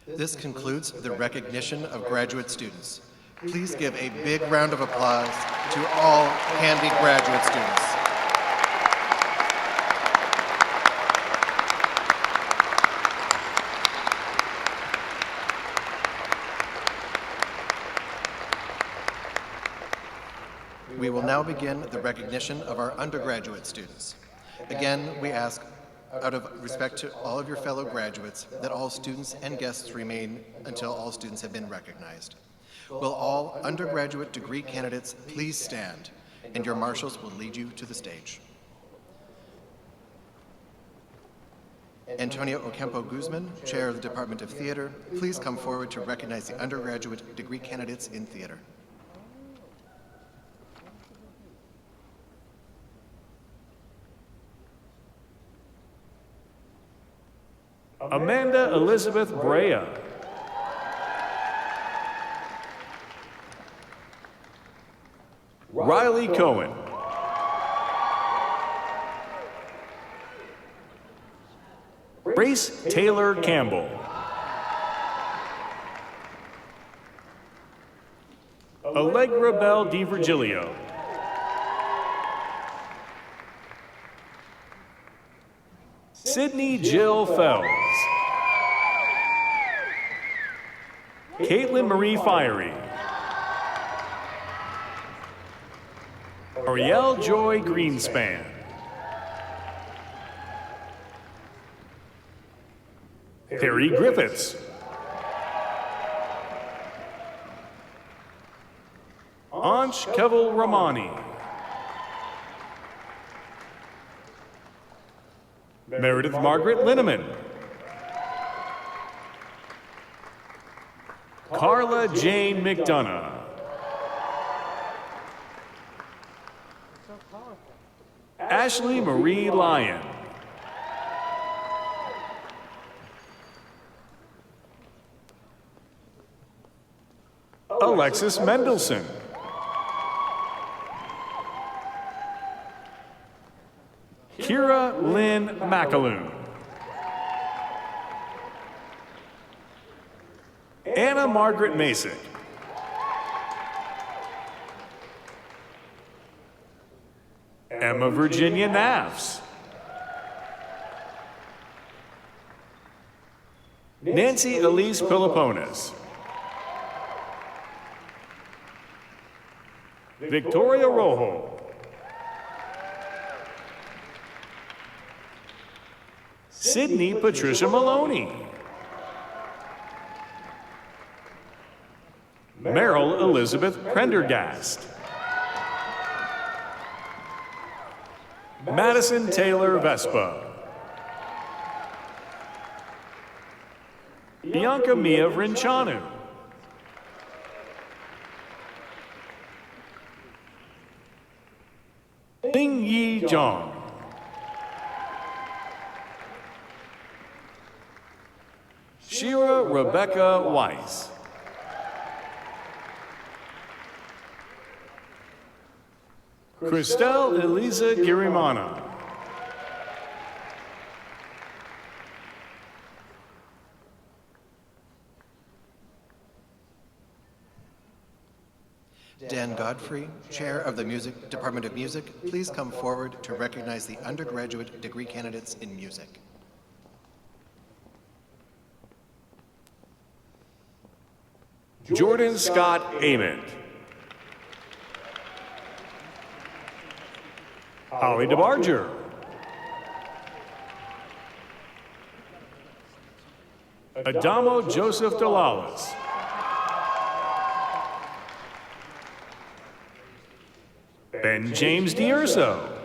This concludes the recognition of graduate students. Please give a big round of applause to all CAMD graduate students. We will now begin the recognition of our undergraduate students. Again, we ask, out of respect to all of your fellow graduates, that all students and guests remain until all students have been recognized. Will all undergraduate degree candidates please stand, and your marshals will lead you to the stage. Antonio Ocampo Guzman, Chair of the Department of Theater, please come forward to recognize the undergraduate degree candidates in theater. Amanda Elizabeth Brea. Riley Cohen. Grace Taylor Campbell. Allegra Bell DiVirgilio. Sydney Jill Fells. Caitlin Marie Fiery. Ariel Joy Greenspan. Harry Griffiths. Ansh Keval Ramani. Meredith Margaret Linneman. Carla Jane McDonough. Ashley Marie Lyon. Alexis Mendelson. Kira Lynn McAloon. Anna Margaret Masick. Emma Virginia Naffs. Nancy Elise Piloponis. Victoria Rojo. Sydney Patricia Maloney. Meryl Elizabeth Prendergast. Madison Taylor Vespa. Bianca Mia Vrinchanu. Bing Yi Zhang. Shira Rebecca Weiss. Christelle Elisa Girimana. Dan Godfrey, Chair of the Department of Music, please come forward to recognize the undergraduate degree candidates in music. Jordan Scott Ament. Holly DeBarger. Adamo Joseph Delalas. Ben James D'Urso.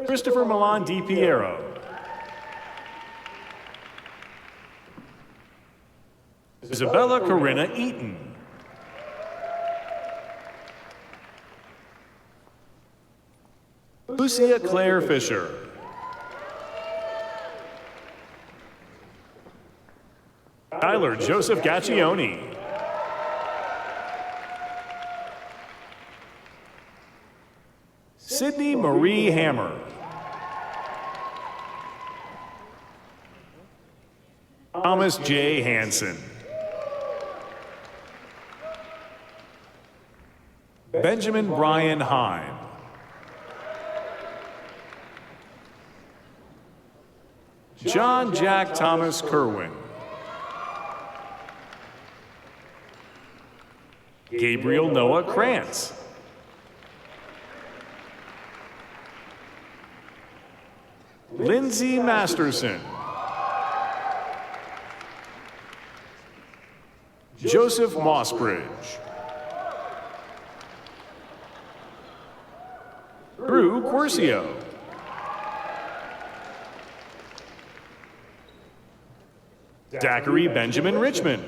Christopher Milan DiPiero. Isabella Corinna Eaton. Lucia Claire Fisher. Tyler Joseph Gaccioni. Sydney Marie Hammer. Thomas J. Hansen. Benjamin Brian Hine. John Jack Thomas Kerwin. Gabriel Noah Krantz. Lindsay Masterson. Joseph Mossbridge. Drew Quercio. Zachary Benjamin Richmond.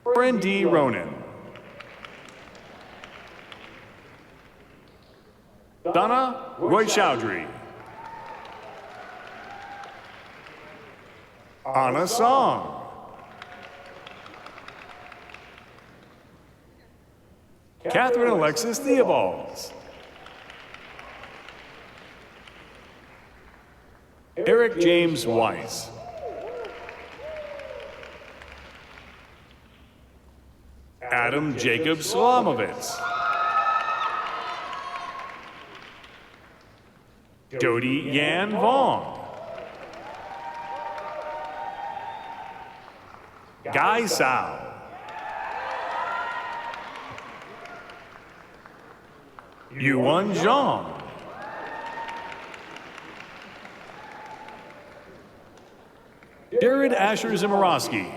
Warren D. Ronan. Donna Roy Chowdhury. Anna Song. Catherine Alexis Theobalds. Eric James Weiss. Adam Jacob Slamovitz. Dodie Yan Vong. Guy Sao. Yuan Zhang. Jared Asher Zimorowski.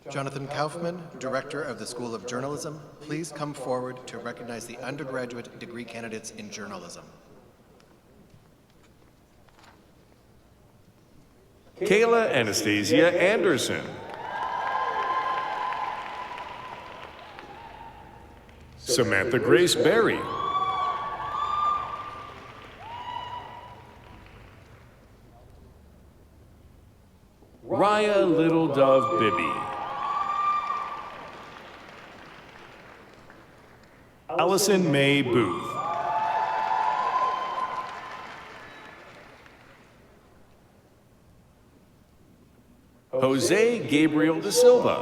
Jonathan Kaufman, Director of the School of Journalism, please come forward to recognize the undergraduate degree candidates in journalism. Kayla Anastasia Anderson. Samantha Grace Berry. Raya Little Dove Bibby. Allison Mae Booth. Jose Gabriel da Silva.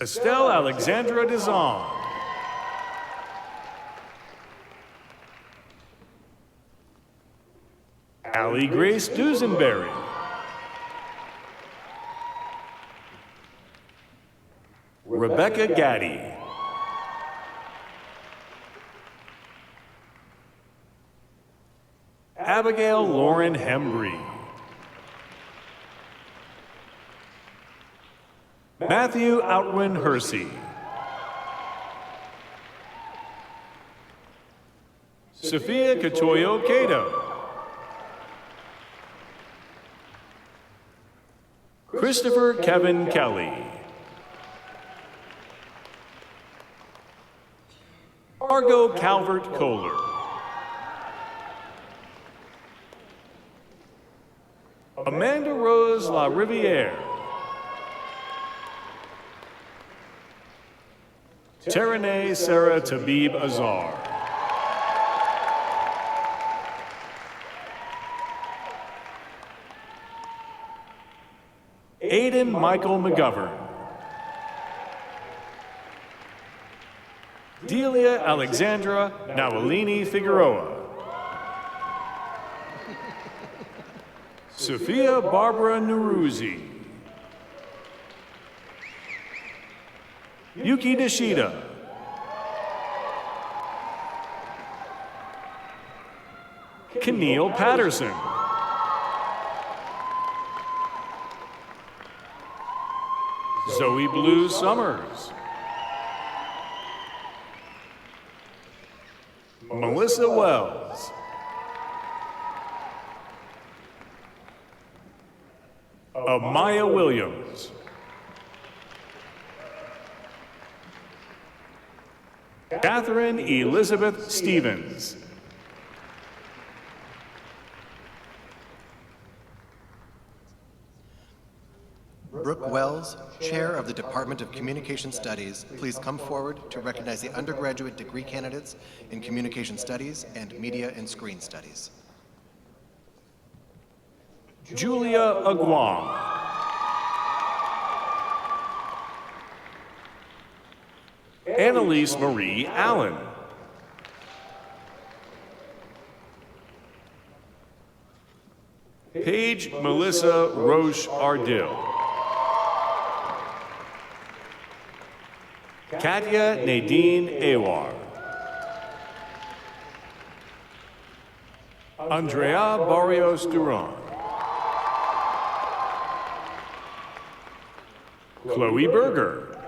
Estelle Alexandra Dizon. Allie Grace Dusenberry. Rebecca Gaddy. Abigail Lauren Hembry. Matthew Outwin Hersey. Sophia Katoyo Cato. Christopher Kevin Kelly. Margot Calvert Kohler. Amanda Rose La Riviere. Terene Sarah Tabib Azar. Aiden Michael McGovern. Delia Alexandra Nawalini Figueroa. Sophia Barbara Nuruzi. Yuki Nishida. Keneal Patterson. Zoe Blue Summers. Melissa Wells. Amaya Williams. Catherine Elizabeth Stevens. Brooke Wells, Chair of the Department of Communication Studies, please come forward to recognize the undergraduate degree candidates in Communication Studies and Media and Screen Studies. Julia Aguam. Annalise Marie Allen. Paige Melissa Roche Ardill. Katya Nadine Awar. Andrea Barrios Duran. Chloe Berger.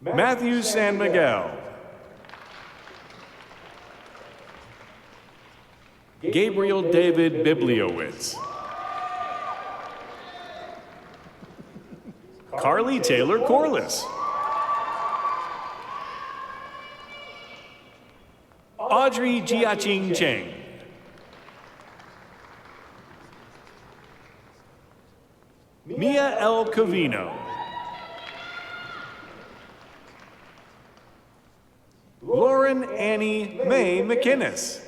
Matthew San Miguel. Gabriel David Bibliowitz. Carly Taylor Corliss. Audrey Jiaching Cheng. Mia L. Covino. Lauren Annie Mae McInnes.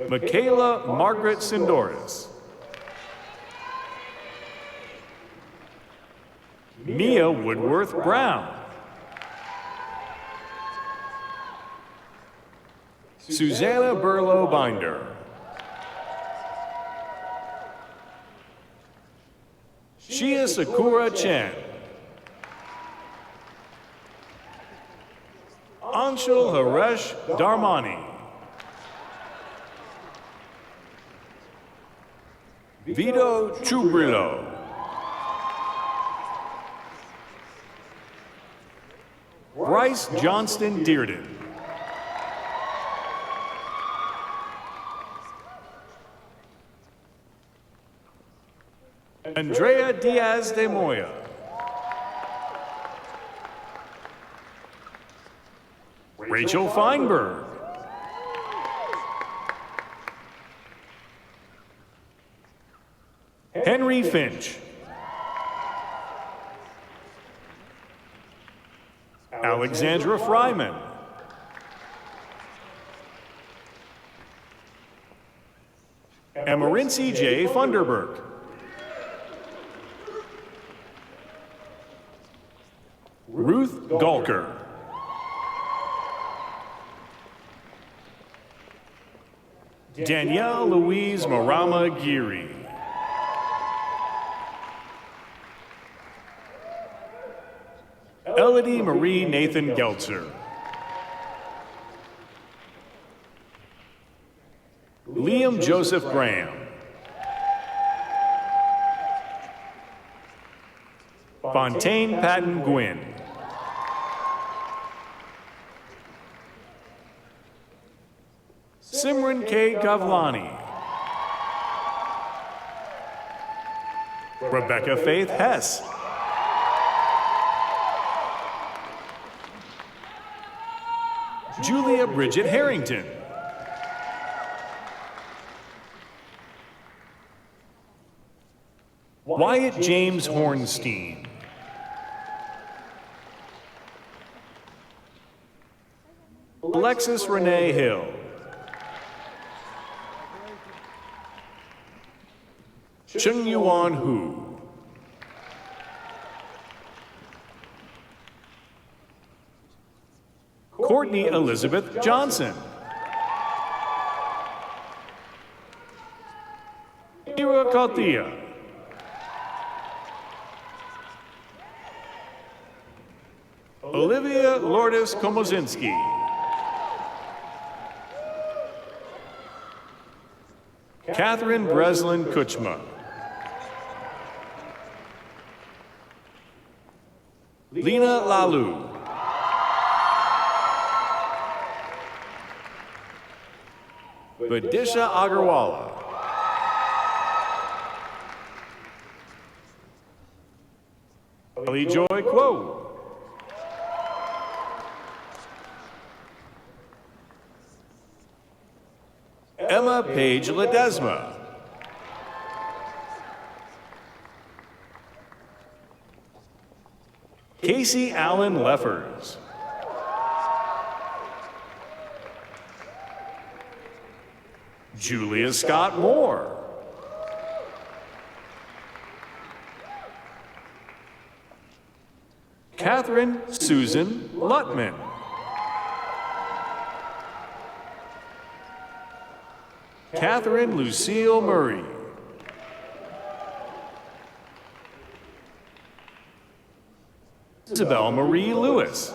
Michaela Margaret Sindoris. Mia Woodworth Brown. Susanna Burlow Binder. Shia Sakura Chen. Anshul Haresh Darmani. Vito Chubrilo. Bryce Johnston Dearden. Andrea Diaz de Moya. Rachel Feinberg. Henry Finch. Alexandra Fryman. Amarinci J. Funderburg. Ruth Gulker. Danielle Louise Marama Geary. Elodie Marie Nathan Geltzer. Liam Joseph Graham. Fontaine Patton Gwynn. Simran K. Gavlani. Rebecca Faith Hess. Julia Bridget Harrington. Wyatt James Hornstein. Alexis Renee Hill. Chung Yuan Hu. Courtney Elizabeth Johnson. Ira Kautia. Olivia Lourdes Komozinski. Catherine Breslin Kuchma. Lena Lalu. Vidisha Agarwala. Ellie Joy Quo. Emma Page Ledesma. Casey Allen Leffers. Julia Scott Moore. Catherine Susan Lutman. Catherine Lucille Murray. Isabel Marie Lewis.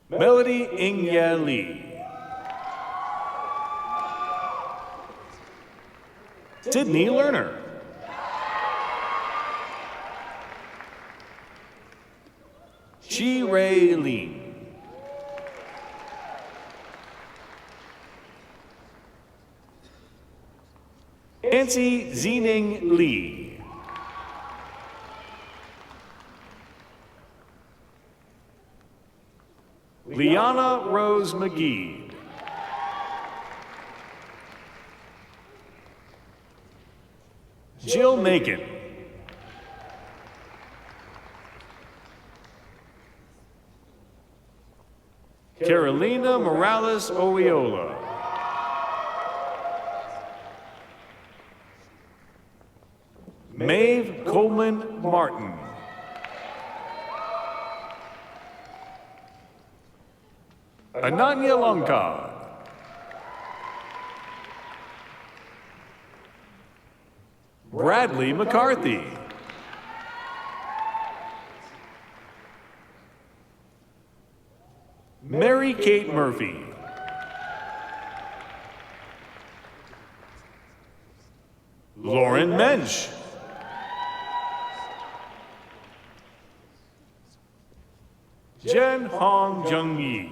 Melody Ingya Lee. Sydney Lerner. Chi Ray Lean. Nancy Zining Lee. Liana Rose McGee. Jill Macon. Carolina Morales Oyola. Maeve Coleman Martin. Ananya Longkar. Bradley McCarthy. Mary Kate Murphy. Lauren Mensch. Jen Hong Jung Yi.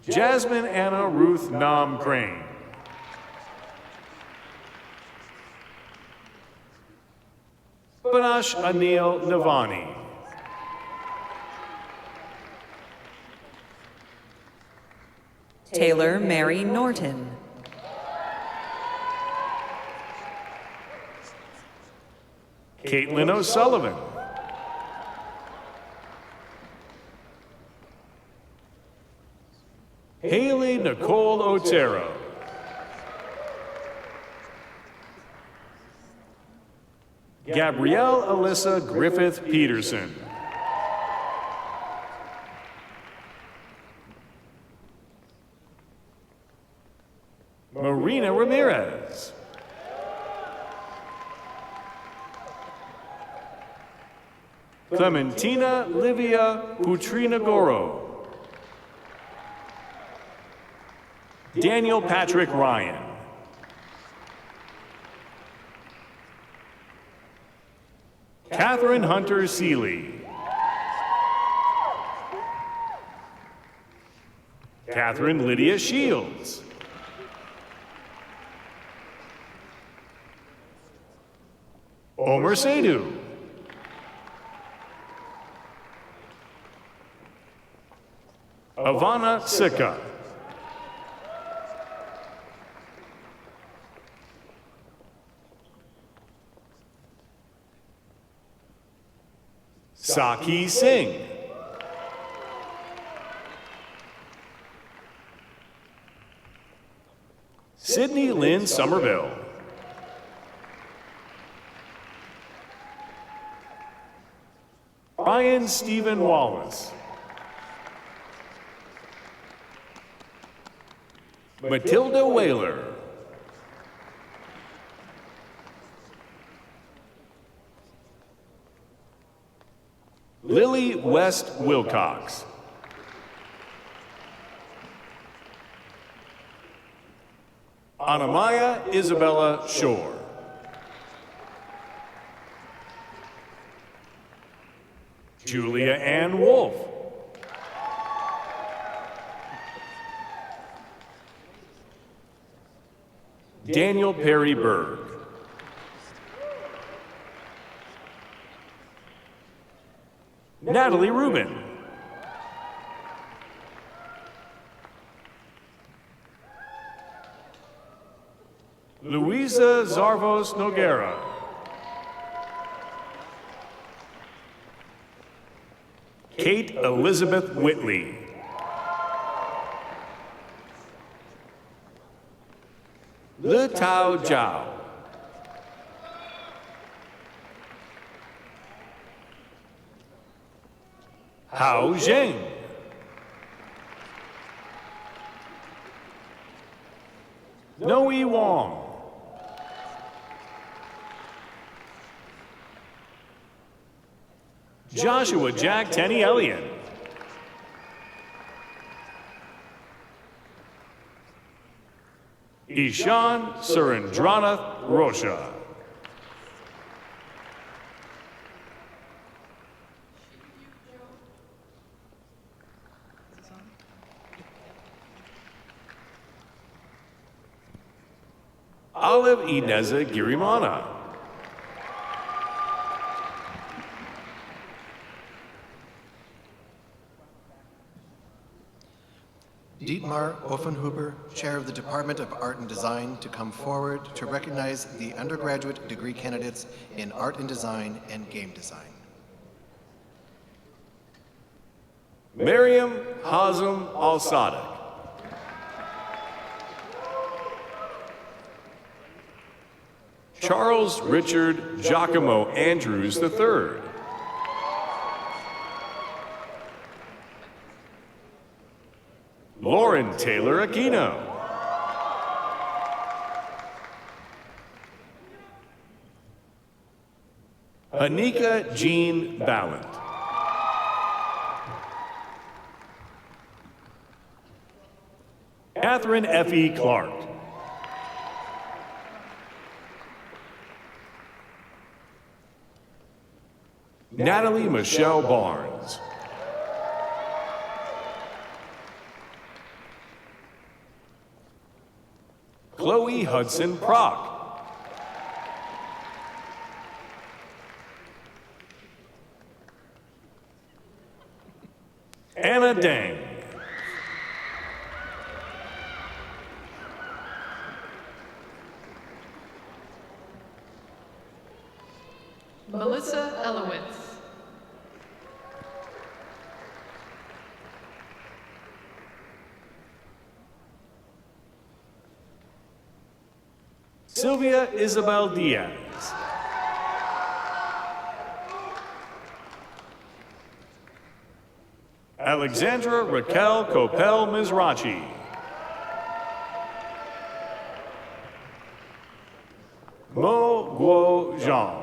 Jasmine Anna Ruth Nam Crane. Panash Anil Navani. Taylor Mary Norton. Caitlin O'Sullivan. Haley Nicole Otero. Gabrielle Alyssa Griffith Peterson. Marina Ramirez. Clementina Livia Putrinagoro. Daniel Patrick Ryan. Catherine Hunter Seeley. Catherine Lydia Shields. Omer Seydu. Ivana Sika. Saki Singh. Sydney Lynn Somerville. Brian Stephen Wallace. Matilda Whaler. Lily West Wilcox. Anamaya Isabella Shore. Julia Ann Wolf. Daniel Perry Berg. Natalie Rubin. Luisa Zarvos Noguera. Kate Elizabeth Whitley. Le Tao Zhao. Hao Zheng. Noe Wong. Joshua Jack Tenney Elliott. Ishan Surendranath Rosha. Olive Ineza Girimana. Dietmar Offenhuber, Chair of the Department of Art and Design, to come forward to recognize the undergraduate degree candidates in Art and Design and Game Design. Miriam Hazem Al-Sadiq. Charles Richard Giacomo Andrews III. Lauren Taylor Aquino. Anika Jean Ballant. Catherine Effie Clark. Natalie Michelle Barnes. Chloe Hudson Prock. Anna Dang. Melissa Elowitz. Sylvia Isabel Diaz. Alexandra Raquel Copel Mizrachi. Mo Guo Zhang.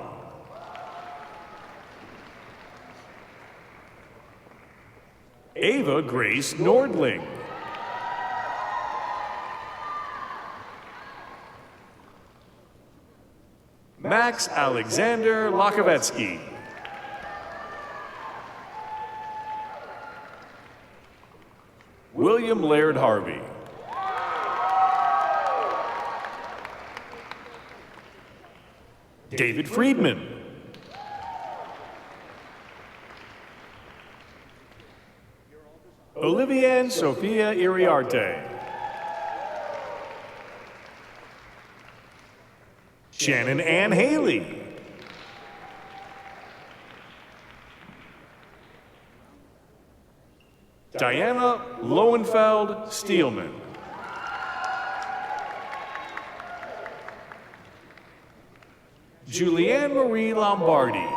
Ava Grace Nordling. Max Alexander Lakovetsky. William Laird Harvey. David Friedman. Olivier Sophia Iriarte. Shannon Ann Haley. Diana Lowenfeld Steelman. Julianne Marie Lombardi.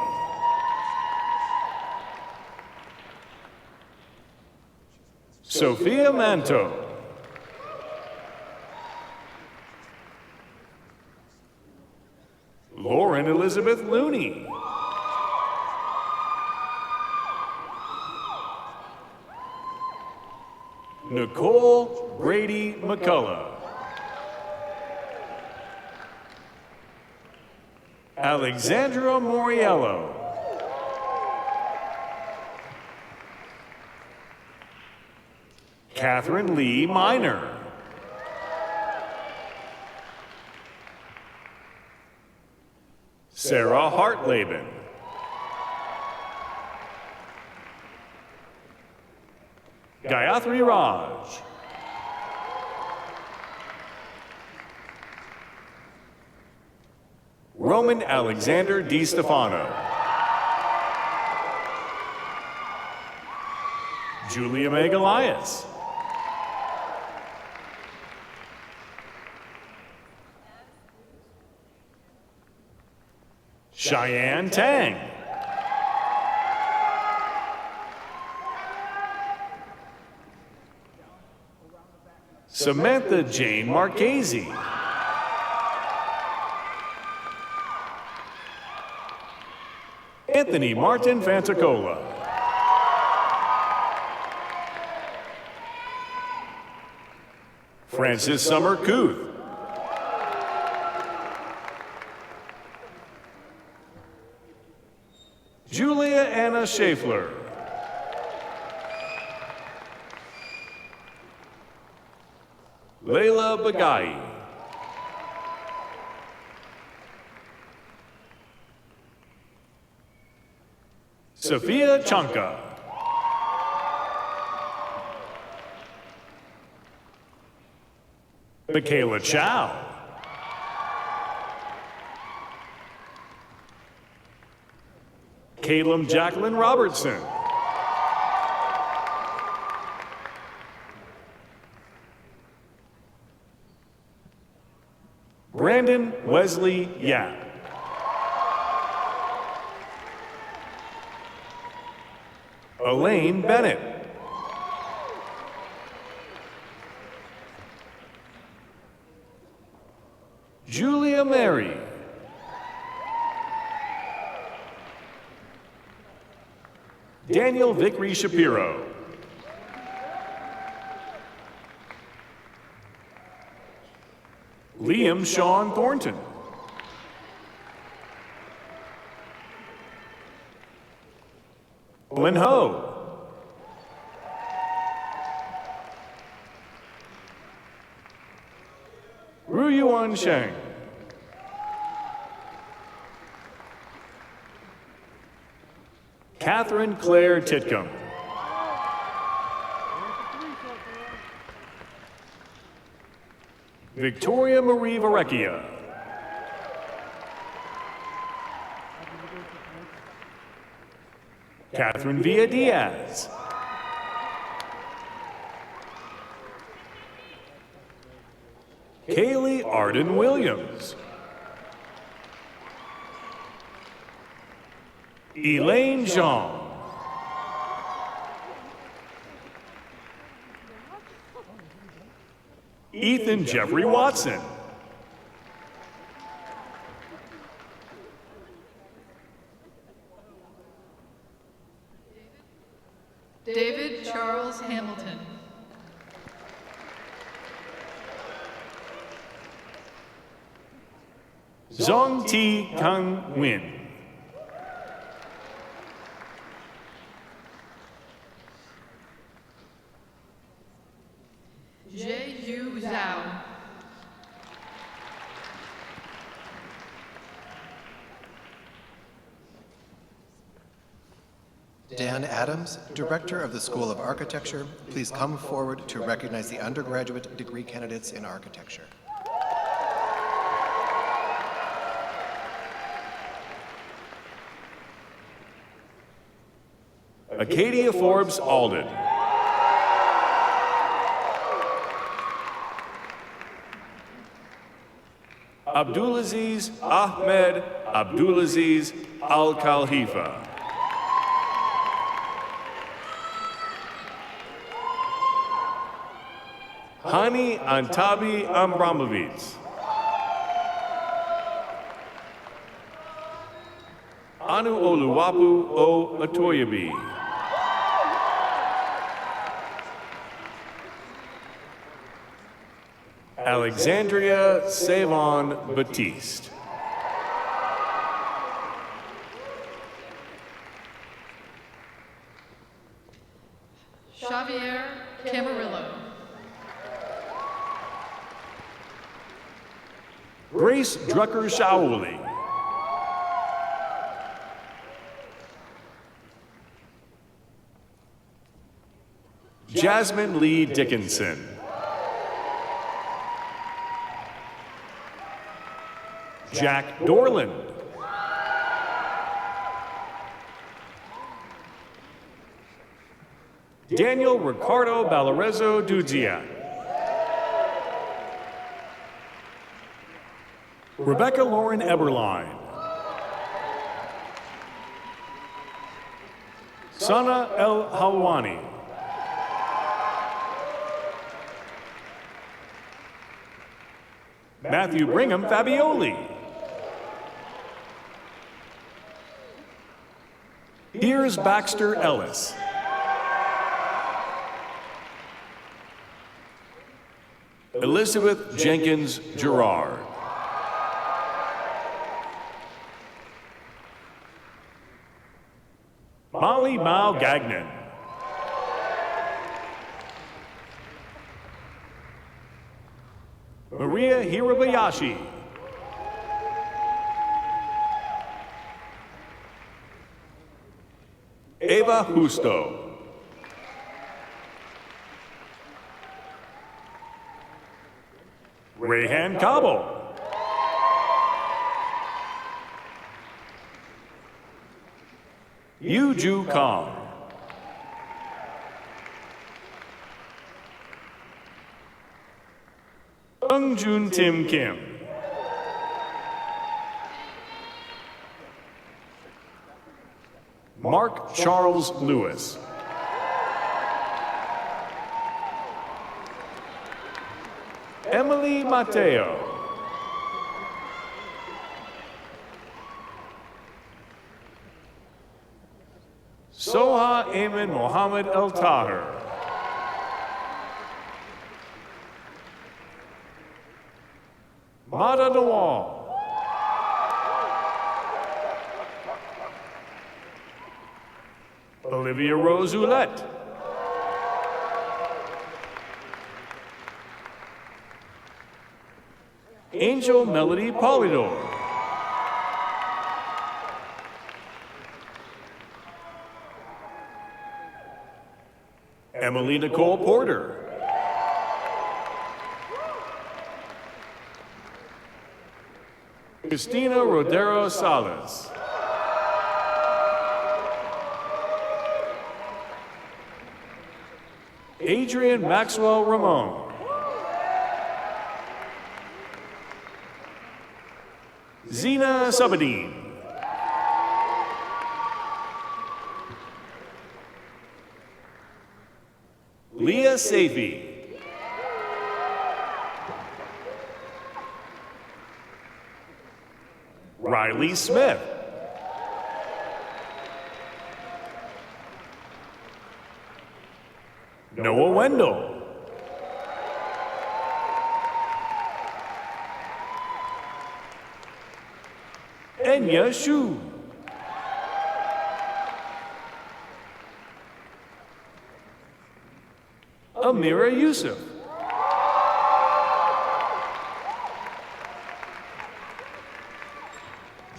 Sophia Manto. Lauren Elizabeth Looney. Nicole Brady McCullough. Alexandra Moriello. Catherine Lee Minor. Sarah Hartleben. Gayatri Raj. Roman Alexander DiStefano. Julia Meg Elias. Cheyenne Tang. Samantha Jane Marchese. Anthony Martin Fantacola. Francis Summer Kuth. Julia Anna Schaeffler. Leila Bagai. Sophia Chanka. Michaela Chow. Caleb Jacqueline Robertson. Brandon Wesley Yap. Elaine Bennett. Julia Mary. Daniel Vickery Shapiro. Liam Sean Thornton. Lynn Ho. Ruyuan Sheng. Catherine Claire Titcomb. Victoria Marie Varecchia. Catherine Villa Diaz. Kaylee Arden Williams. Elaine Jean. Ethan Jeffrey Watson. David Charles Hamilton. Zong Ti Kang Win. J.U. Zhao. Dan Adams, Director of the School of Architecture, please come forward to recognize the undergraduate degree candidates in architecture. Acadia Forbes Alden. Abdulaziz Ahmed Abdulaziz Al-Khalhifa. Hani Antabi Ambramovitz. Anu Oluwapu O Atoyabi. Alexandria Savon Batiste. Xavier Camarillo. Grace Drucker Shauli. Jasmine Lee Dickinson. Jack Dorland. Daniel Ricardo Balarezo Dudzia. Rebecca Lauren Eberline. Sana El Halwani. Matthew Brigham Fabioli. Piers Baxter Ellis. Elizabeth Jenkins Gerard. Molly Mao Gagnon. Maria Hirabayashi. Eva Justo. Rayhan Cabo. Yu Ju Kong. Sung Jun Tim Kim. Mark Charles Lewis. Emily Mateo. Soha Ayman Mohammed El Taher. Mada Nawal. Olivia Rose Ouellette. Angel Melody Polydor. Emily Nicole Porter. Christina Rodero Salas. Adrian Maxwell Ramon. Zena Sabadine. Leah Safi. Riley Smith. Noah Wendell. Kenya Shu. Amira Yusuf.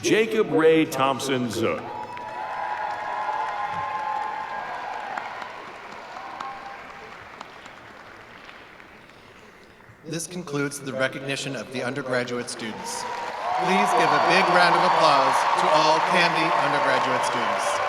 Jacob Ray Thompson Zook. This concludes the recognition of the undergraduate students. Please give a big round of applause to all CAMD undergraduate students.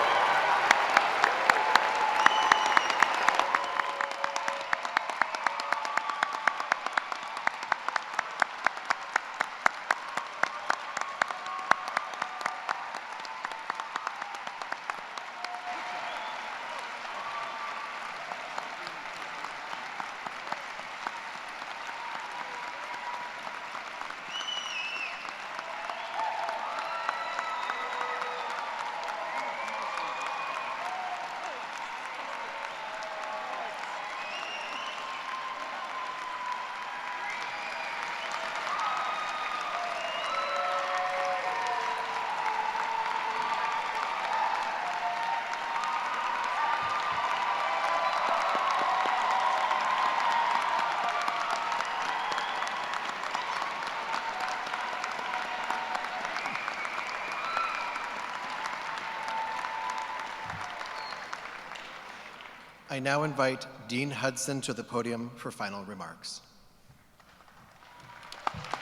I now invite Dean Hudson to the podium for final remarks.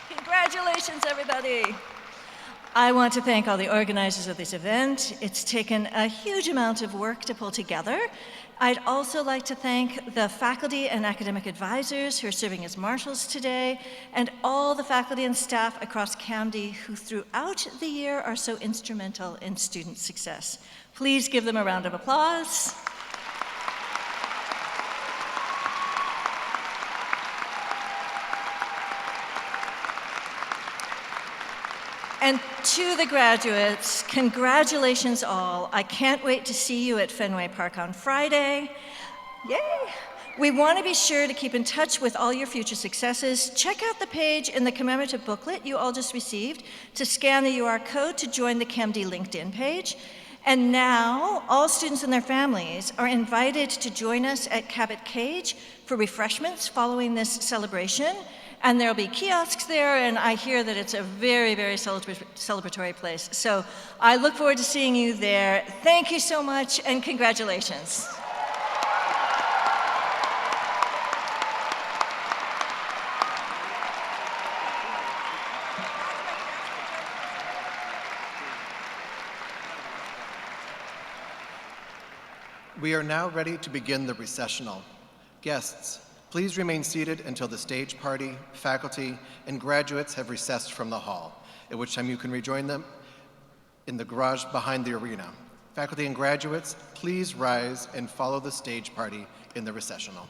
Congratulations, everybody. I want to thank all the organizers of this event. It's taken a huge amount of work to pull together. I'd also like to thank the faculty and academic advisors who are serving as marshals today, and all the faculty and staff across CAMD who throughout the year are so instrumental in student success. Please give them a round of applause. And to the graduates, congratulations all. I can't wait to see you at Fenway Park on Friday. Yay! We want to be sure to keep in touch with all your future successes. Check out the page in the commemorative booklet you all just received to scan the UR code to join the CAMD LinkedIn page. And now, all students and their families are invited to join us at Cabot Cage for refreshments following this celebration. And there'll be kiosks there, and I hear that it's a very, very celebratory place. So I look forward to seeing you there. Thank you so much, and congratulations. We are now ready to begin the recessional. Guests, please remain seated until the stage party, faculty, and graduates have recessed from the hall, at which time you can rejoin them in the garage behind the arena. Faculty and graduates, please rise and follow the stage party in the recessional.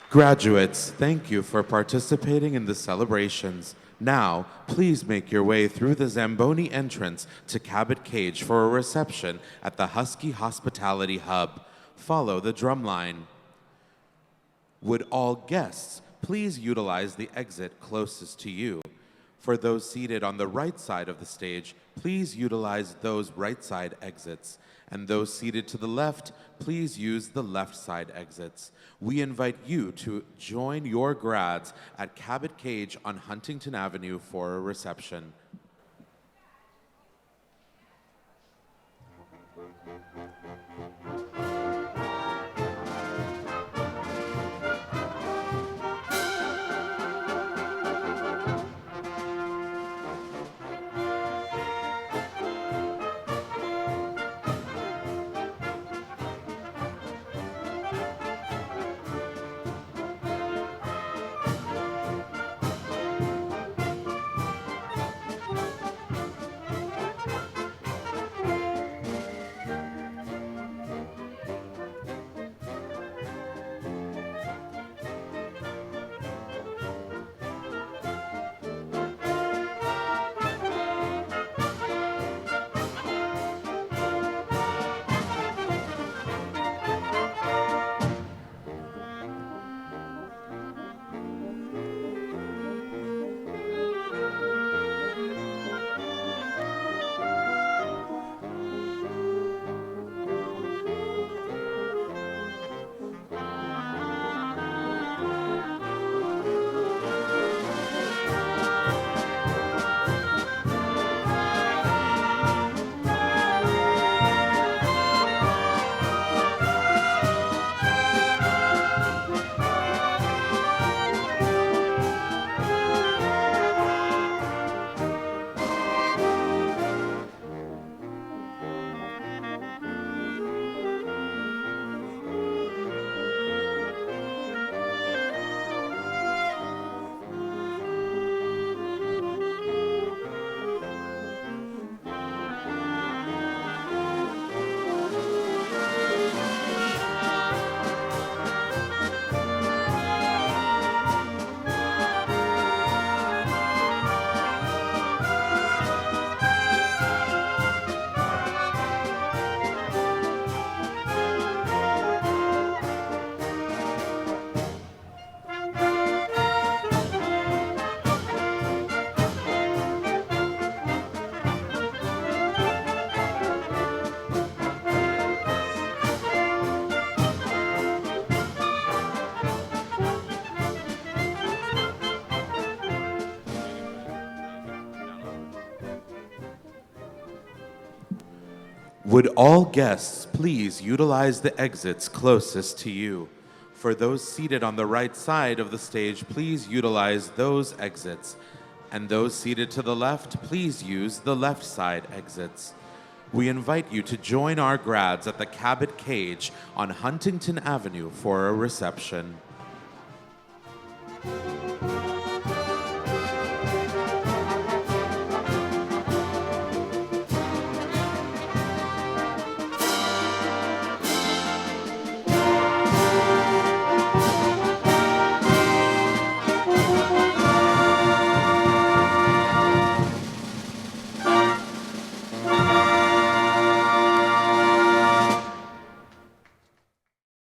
Graduates, thank you for participating in the celebrations. Now, please make your way through the Zamboni entrance to Cabot Cage for a reception at the Husky Hospitality Hub. Follow the drumline. Would all guests please utilize the exit closest to you? For those seated on the right side of the stage, please utilize those right side exits. And those seated to the left, please use the left side exits. We invite you to join your grads at Cabot Cage on Huntington Avenue for a reception. Would all guests please utilize the exits closest to you? For those seated on the right side of the stage, please utilize those exits. And those seated to the left, please use the left side exits. We invite you to join our grads at the Cabot Cage on Huntington Avenue for a reception.